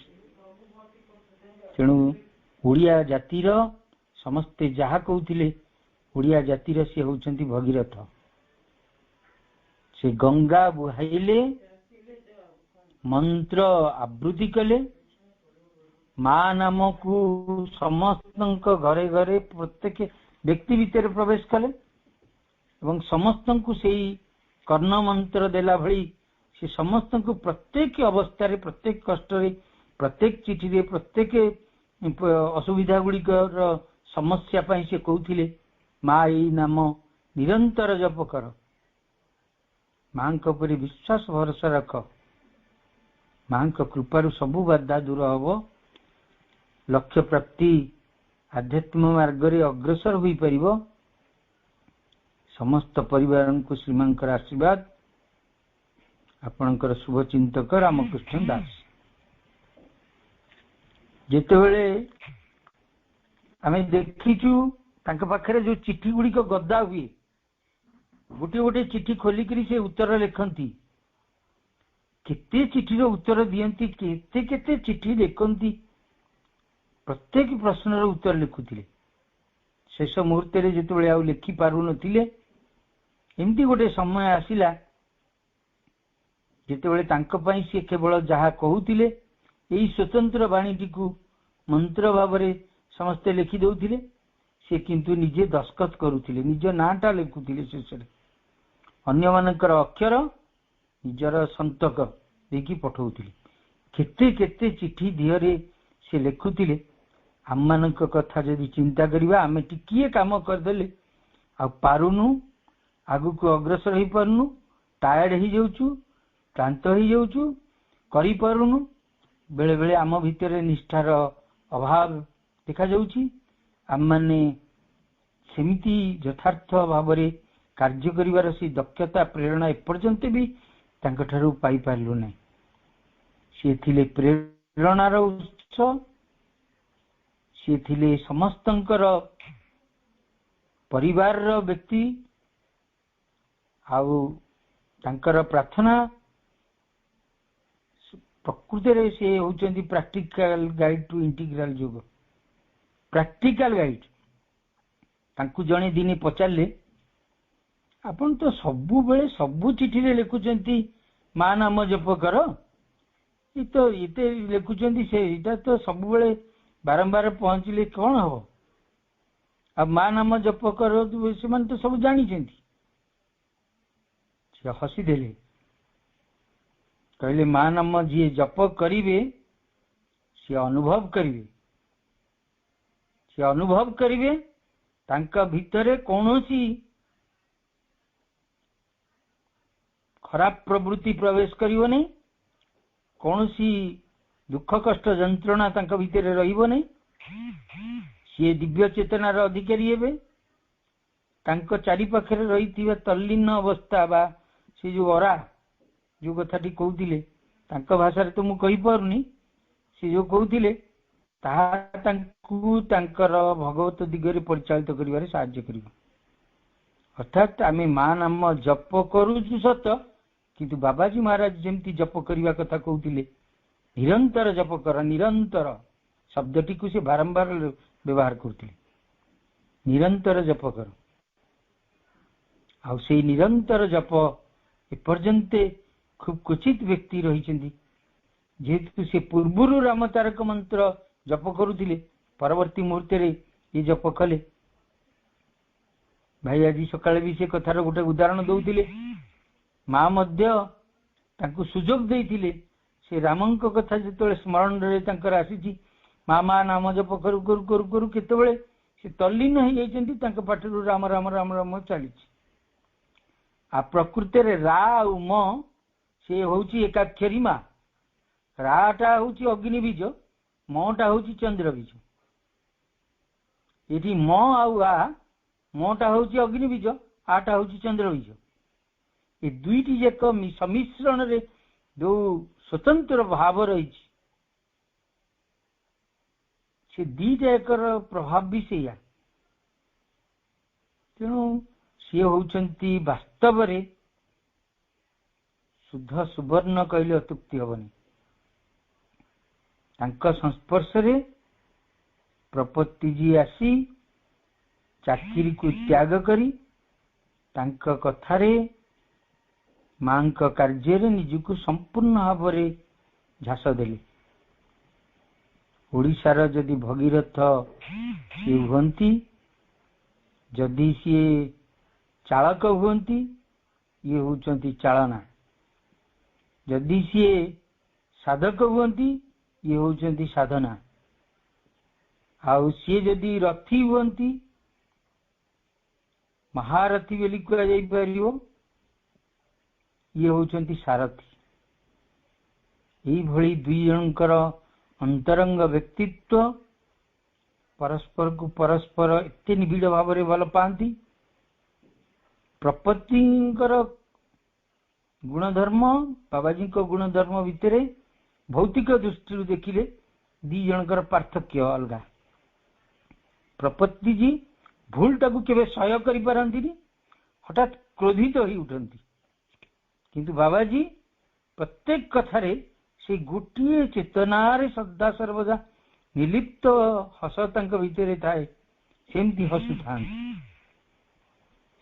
ତେଣୁ ଓଡ଼ିଆ ଜାତିର ସମସ୍ତେ ଯାହା କହୁଥିଲେ, ଓଡ଼ିଆ ଜାତିର ସେ ହେଉଛନ୍ତି ଭଗୀରଥ। ସେ ଗଙ୍ଗା ବୁହାଇଲେ, ମନ୍ତ୍ର ଆବୃତ୍ତି କଲେ, ମା ନାମକୁ ସମସ୍ତଙ୍କ ଘରେ ଘରେ ପ୍ରତ୍ୟେକ ବ୍ୟକ୍ତି ଭିତରେ ପ୍ରବେଶ କଲେ ଏବଂ ସମସ୍ତଙ୍କୁ ସେଇ କର୍ଣ୍ଣ ମନ୍ତ୍ର ଦେଲା ଭଳି ସେ ସମସ୍ତଙ୍କୁ ପ୍ରତ୍ୟେକ ଅବସ୍ଥାରେ, ପ୍ରତ୍ୟେକ କଷ୍ଟରେ, ପ୍ରତ୍ୟେକ ଚିଠିରେ, ପ୍ରତ୍ୟେକ ଅସୁବିଧା ଗୁଡ଼ିକର ସମସ୍ୟା ପାଇଁ ସେ କହୁଥିଲେ, ମା ଏଇ ନାମ ନିରନ୍ତର ଜପ କର, ମାଙ୍କ ଉପରେ ବିଶ୍ୱାସ ଭରସା ରଖ, ମାଙ୍କ କୃପାରୁ ସବୁ ବାଧା ଦୂର ହବ, ଲକ୍ଷ୍ୟ ପ୍ରାପ୍ତି ଆଧ୍ୟାତ୍ମ ମାର୍ଗରେ ଅଗ୍ରସର ହୋଇପାରିବ। ସମସ୍ତ ପରିବାରଙ୍କୁ ଶ୍ରୀମାଙ୍କର ଆଶୀର୍ବାଦ। ଆପଣଙ୍କର ଶୁଭଚିନ୍ତକ ରାମକୃଷ୍ଣ ଦାସ। ଯେତେବେଳେ ଆମେ ଦେଖିଛୁ ତାଙ୍କ ପାଖରେ ଯୋଉ ଚିଠି ଗୁଡିକ ଗଦା ହୁଏ, ଗୋଟିଏ ଗୋଟିଏ ଚିଠି ଖୋଲିକରି ସେ ଉତ୍ତର ଲେଖନ୍ତି, କେତେ ଚିଠିର ଉତ୍ତର ଦିଅନ୍ତି, କେତେ କେତେ ଚିଠି ଲେଖନ୍ତି, ପ୍ରତ୍ୟେକ ପ୍ରଶ୍ନର ଉତ୍ତର ଲେଖୁଥିଲେ। ଶେଷ ମୁହୂର୍ତ୍ତରେ ଯେତେବେଳେ ଆଉ ଲେଖି ପାରୁନଥିଲେ, ଏମିତି ଗୋଟେ ସମୟ ଆସିଲା ଯେତେବେଳେ ତାଙ୍କ ପାଇଁ ସେ କେବଳ ଯାହା କହୁଥିଲେ, ଏଇ ସ୍ୱତନ୍ତ୍ର ବାଣୀଟିକୁ ମନ୍ତ୍ର ଭାବରେ ସମସ୍ତେ ଲେଖି ଦେଉଥିଲେ, ସେ କିନ୍ତୁ ନିଜେ ଦସ୍ତଖତ କରୁଥିଲେ, ନିଜ ନାଁଟା ଲେଖୁଥିଲେ, ଶେଷରେ ଅନ୍ୟମାନଙ୍କର ଅକ୍ଷର ନିଜର ସନ୍ତକ ଦେଇକି ପଠାଉଥିଲେ। କେତେ କେତେ ଚିଠି ଦିହରେ ସେ ଲେଖୁଥିଲେ। ଆମମାନଙ୍କ କଥା ଯଦି ଚିନ୍ତା କରିବା, ଆମେ ଟିକିଏ କାମ କରିଦେଲେ ଆଉ ପାରୁନୁ, ଆଗକୁ ଅଗ୍ରସର ହେଇପାରୁନୁ, ଟାୟାର୍ଡ ହେଇଯାଉଛୁ, କ୍ଳାନ୍ତ ହେଇଯାଉଛୁ, କରିପାରୁନୁ। ବେଳେ ବେଳେ ଆମ ଭିତରେ ନିଷ୍ଠାର ଅଭାବ ଦେଖାଯାଉଛି। ଆମମାନେ ସେମିତି ଯଥାର୍ଥ ଭାବରେ କାର୍ଯ୍ୟ କରିବାର ସେ ଦକ୍ଷତା, ପ୍ରେରଣା ଏପର୍ଯ୍ୟନ୍ତ ବି ତାଙ୍କଠାରୁ ପାଇପାରିଲୁ ନାହିଁ। ସେ ଥିଲେ ପ୍ରେରଣାର ଉତ୍ସ, ସେ ଥିଲେ ସମସ୍ତଙ୍କର ପରିବାରର ବ୍ୟକ୍ତି, ଆଉ ତାଙ୍କର ପ୍ରାର୍ଥନା ପ୍ରକୃତରେ ସେ ହେଉଛନ୍ତି ପ୍ରାକ୍ଟିକାଲ ଗାଇଡ ଟୁ ଇଣ୍ଟିଗ୍ରାଲ ଯୋଗ, ପ୍ରାକ୍ଟିକାଲ ଗାଇଡ। ତାଙ୍କୁ ଜଣେ ଦିନେ ପଚାରିଲେ, ଆପଣ ତ ସବୁବେଳେ ସବୁ ଚିଠିରେ ଲେଖୁଛନ୍ତି ମା ନାମ ଜପ କର, ଏତେ ଲେଖୁଛନ୍ତି, ସେଇଟା ତ ସବୁବେଳେ ବାରମ୍ବାର ପହଞ୍ଚିଲେ କଣ ହବ? ଆଉ ମା ନାମ ଜପ କର, ସେମାନେ ତ ସବୁ ଜାଣିଛନ୍ତି। ସେ ହସିଦେଲେ, କହିଲେ ମା ନାମ ଯିଏ ଜପ କରିବେ से अनुभव करिवे तांका भितरे कौनसी खराब प्रवृत्ति प्रवेश करिवो नहीं, कौनसी दुख कष्ट जंत्रणा तांका भितरे रहिबो नहीं। सी दिव्य चेतनार अधिकारी हेबे। तांको चारि पाखरे रहिथिबा तल्लीन अवस्था बा से जो अरा जो कथाटी कहूतिले तांका भाषारे तो मु कहि पारुनी, से जो कहूतिले ताहा तांकु तांकर भगवत दिगरे परिचालित करिवारे साहाय्य करिवो। अर्थात आमे मां नाम जप करूछु सत, किंतु बाबाजी महाराज जेमती जप करिवा कथा कहूतिले, निरंतर जप कर, निरंतर शब्दटी को से बारंबार व्यवहार करते, निरंतर जप कर। आउ से निरंतर जप एपर्यंते खूब क्वचित व्यक्ति रही, जेहेतु से पूर्व राम तारक मंत्र जप करुले, परवर्ती मुहूर्त ये जप कले। भाई आज सकाळे भी से कथार गोटे उदाहरण दौले, माँ मध्य तांको सुजोग देइथिले, से रामंक कथा जेतबेले स्मरण रे तांकर आसीची, माँ माँ नाम जप करू करू करू करू केतबेले से तल्लीन हो जाइछन्ती, तांको पाठरू राम राम राम राम चलीछि। आ प्रकृति रे रा और म से होउची एकाक्षरी माँ। राटा होउची अग्नि बीज, मटा होउची चंद्र बीज। एठी म आउ आ, मटा होउची अग्नि बीज, आटा होउची चंद्र बीज। ये दुईटी जाक सम्मिश्रण रे जो स्वतंत्र भाव रही, से दीटा एकर प्रभाव भी से तेणु सी होउचंती वास्तव रे शुद्ध सुवर्ण कहले अत्युक्ति हेबनी। तांका संस्पर्श रे प्रपत्ति जी आसी चाकरी को त्याग करी तांका कथारे मां कार्य निजको संपूर्ण भाव रे झास देले। ओडिशार जदि भगीरथ सी हुंती, जदि सी चालक हुंती, ये होउचंती चालना। जदि सी साधक हुंती, ये होउचंती साधना। आउ सी जदि रथी हुंती, महारथी बेली कह जाई परियो, ये होउचंती सारथी। एई भली दुई जनकर अंतरंग व्यक्तित्व परस्पर को परस्पर एते निबिड़ भाव रे भल पाती। प्रपत्तिंकर गुणधर्म, बाबाजी को गुणधर्म भितरे भौतिक दृष्टि देखिले दी जनकर पार्थक्य अलगा। प्रपत्ति जी भूल टाकू केबे सह्य करि पारंती, हठात क्रोधित होई उठंती, किंतु बाबाजी प्रत्येक कथारे से गोटे चेतनारे सदा सर्वदा निर्लिप्त हस तांक भितरे थाए, सेमती हसु थांती।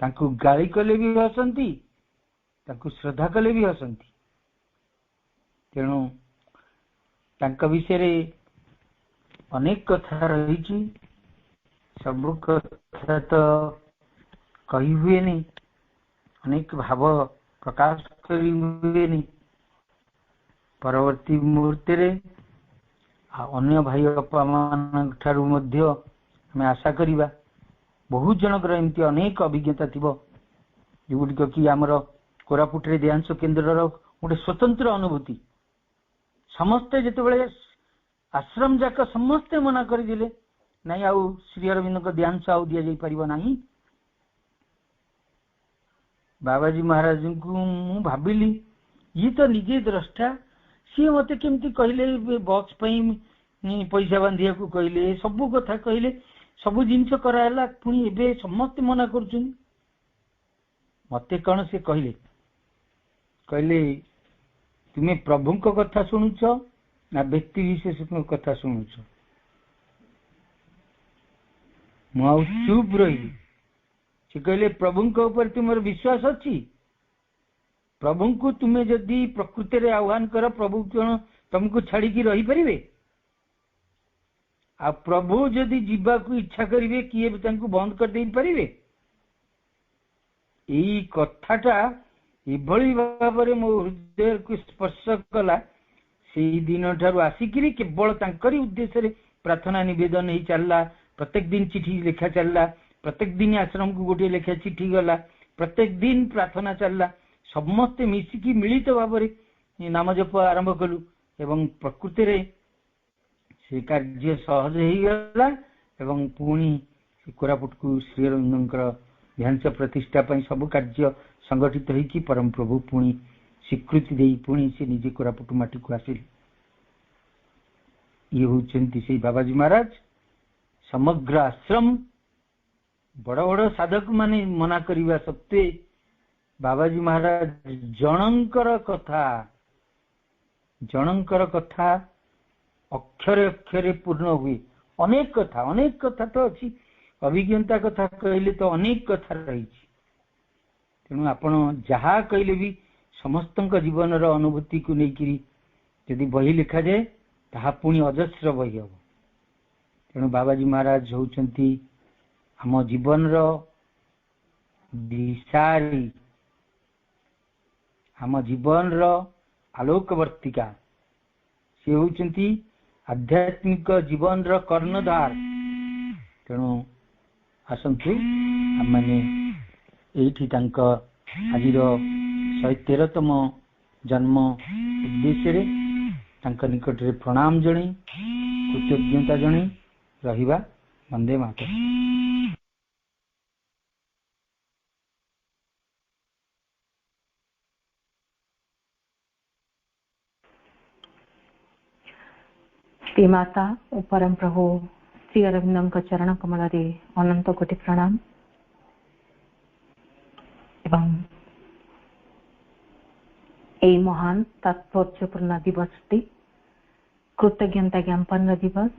तांकु गाली कले भी हसंती, तांकु श्रद्धा कले भी हसंती। तेणु तांक विषय अनेक कथा रही, सब कथा तो कही हुए नहीं, अनेक भाव प्रकाश करी हुए नहीं। परवर्ती मुहूर्त रे अन्य भाई बापा मान ठारू मध्य हमें आशा करिबा बहुत जनकर एमती अनेक अभिज्ञता थिबो, जोगुटिक कि आमर कोरापुट रे देहांश केन्द्र गोटे स्वतंत्र अनुभूति। समस्ते जेतेबेले आश्रम जाक समस्ते मना करदिले, नहीं आउ श्री अरविंद को देहांश आउ दिया जाई परिबो नाही। बाबाजी महाराज को मु भाबिली ये तो निजे द्रष्टा, सी मते केमती कहले बॉक्स पई पैसा बांधिया को कहले, सबु कथा कहले, सबु जिनस कराला, पुणी एबे समस्त मना करछुन। मते कौन से कहले तुमे प्रभु को कथा सुनुछ ना व्यक्ति विशेष को कथा सुनुछ। मु चुप रही। से कहले प्रभु को ऊपर तुमर विश्वास अच्छी, प्रभु को तुम्हें जदि प्रकृति रे आह्वान कर, प्रभु कौन तुमको छाड़ी रही पारिबे? आ प्रभु जदि जीवा को इच्छा करिवे, किए भी तांको बंद कर दे पारिबे? एई कथाटा एभली भाव रे मो हृदय को स्पर्श कला, ସେଇ ଦିନ ଠାରୁ ଆସିକିରି କେବଳ ତାଙ୍କରି ଉଦ୍ଦେଶ୍ୟରେ ପ୍ରାର୍ଥନା ନିବେଦନ ହେଇ ଚାଲିଲା। ପ୍ରତ୍ୟେକ ଦିନ ଚିଠି ଲେଖା ଚାଲିଲା, ପ୍ରତ୍ୟେକ ଦିନ ଆଶ୍ରମକୁ ଗୋଟିଏ ଲେଖା ଚିଠି ଗଲା, ପ୍ରତ୍ୟେକ ଦିନ ପ୍ରାର୍ଥନା ଚାଲିଲା। ସମସ୍ତେ ମିଶିକି ମିଳିତ ଭାବରେ ନାମ ଜପ ଆରମ୍ଭ କଲୁ ଏବଂ ପ୍ରକୃତିରେ ସେ କାର୍ଯ୍ୟ ସହଜ ହେଇଗଲା। ଏବଂ ପୁଣି କୋରାପୁଟକୁ ଶ୍ରୀ ଅରବିନ୍ଦଙ୍କର ଧ୍ୟାନ ପ୍ରତିଷ୍ଠା ପାଇଁ ସବୁ କାର୍ଯ୍ୟ ସଂଗଠିତ ହେଇକି ପରମ ପ୍ରଭୁ ପୁଣି ସ୍ୱୀକୃତି ଦେଇ ପୁଣି ସେ ନିଜେ କୋରାପୁଟ ମାଟିକୁ ଆସିଲେ। ଇଏ ହଉଛନ୍ତି ସେଇ ବାବାଜୀ ମହାରାଜ। ସମଗ୍ର ଆଶ୍ରମ ବଡ ବଡ ସାଧକ ମାନେ ମନା କରିବା ସତ୍ତ୍ୱେ ବାବାଜୀ ମହାରାଜ ଜଣଙ୍କର କଥା ଅକ୍ଷରେ ଅକ୍ଷରେ ପୂର୍ଣ୍ଣ ହୁଏ। ଅନେକ କଥା ତ ଅଛି, ଅଭିଜ୍ଞତା କଥା କହିଲେ ତ ଅନେକ କଥା ରହିଛି। ତେଣୁ ଆପଣ ଯାହା କହିଲେ ବି ସମସ୍ତଙ୍କ ଜୀବନର ଅନୁଭୂତିକୁ ନେଇକିରି ଯଦି ବହି ଲେଖାଯାଏ ତାହା ପୁଣି ଅଜସ୍ର ବହି ହବ। ତେଣୁ ବାବାଜୀ ମହାରାଜ ହଉଛନ୍ତି ଆମ ଜୀବନର ଦିଶାରୀ, ଆମ ଜୀବନର ଆଲୋକବର୍ତ୍ତିକା। ସେ ହଉଛନ୍ତି ଆଧ୍ୟାତ୍ମିକ ଜୀବନର କର୍ଣ୍ଣଧାର। ତେଣୁ ଆସନ୍ତୁ ଆମମାନେ ଏଇଠି ତାଙ୍କ ଆଜିର 113ତମ ଜନ୍ମ ଉଦ୍ଦେଶ୍ୟରେ ତାଙ୍କ ନିକଟରେ ପ୍ରଣାମ ଜଣାଇ କୃତଜ୍ଞତା ଜଣାଇ ରହିବା। ବନ୍ଦେ ମାତରମ୍। श्री माता ଓ ପରମ ପ୍ରଭୁ ଶ୍ରୀ ଅରବିନ୍ଦଙ୍କ ଚରଣ କମଳରେ ଅନନ୍ତ କୋଟି ପ୍ରଣାମ। ଏବଂ এই ମହାନ ତାତ୍ପର୍ଯ୍ୟପୂର୍ଣ୍ଣ ଦିବସଟି କୃତଜ୍ଞତା ଜ୍ଞାପନର ଦିବସ।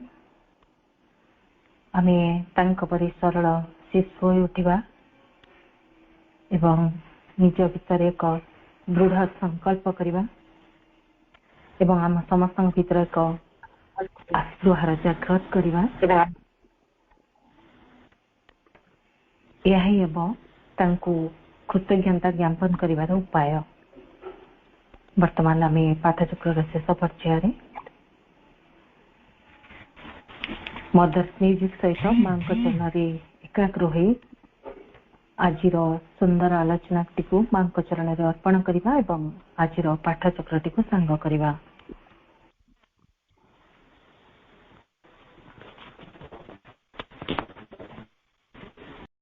ଆମେ ତାଙ୍କ ପରି ସରଳ ଶିଶୁ ହୋଇ ଉଠିବା ଏବଂ ନିଜ ଭିତରେ ଏକ ଦୃଢ଼ ସଂକଳ୍ପ କରିବା ଏବଂ ଆମ ସମସ୍ତଙ୍କ ଭିତରେ ଏକ ଆତ୍ମହାର ଜାଗ୍ରତ କରିବା। ଏହା ହିଁ ହେବ ତାଙ୍କୁ କୃତଜ୍ଞତା ଜ୍ଞାପନ କରିବାର ଉପାୟ। ବର୍ତ୍ତମାନ ଆମେ ପାଠଚକ୍ରର ଶେଷ ପର୍ଯ୍ୟାୟରେ ମଦର୍ସ ମ୍ୟୁଜିକ୍ ସହିତ ମାଙ୍କ ଚରଣରେ ଏକାଗ୍ର ହୋଇ ଆଜିର ସୁନ୍ଦର ଆଲୋଚନାଟିକୁ ମାଙ୍କ ଚରଣରେ ଅର୍ପଣ କରିବା ଏବଂ ଆଜିର ପାଠଚକ୍ରଟିକୁ ସାଙ୍ଗ କରିବା।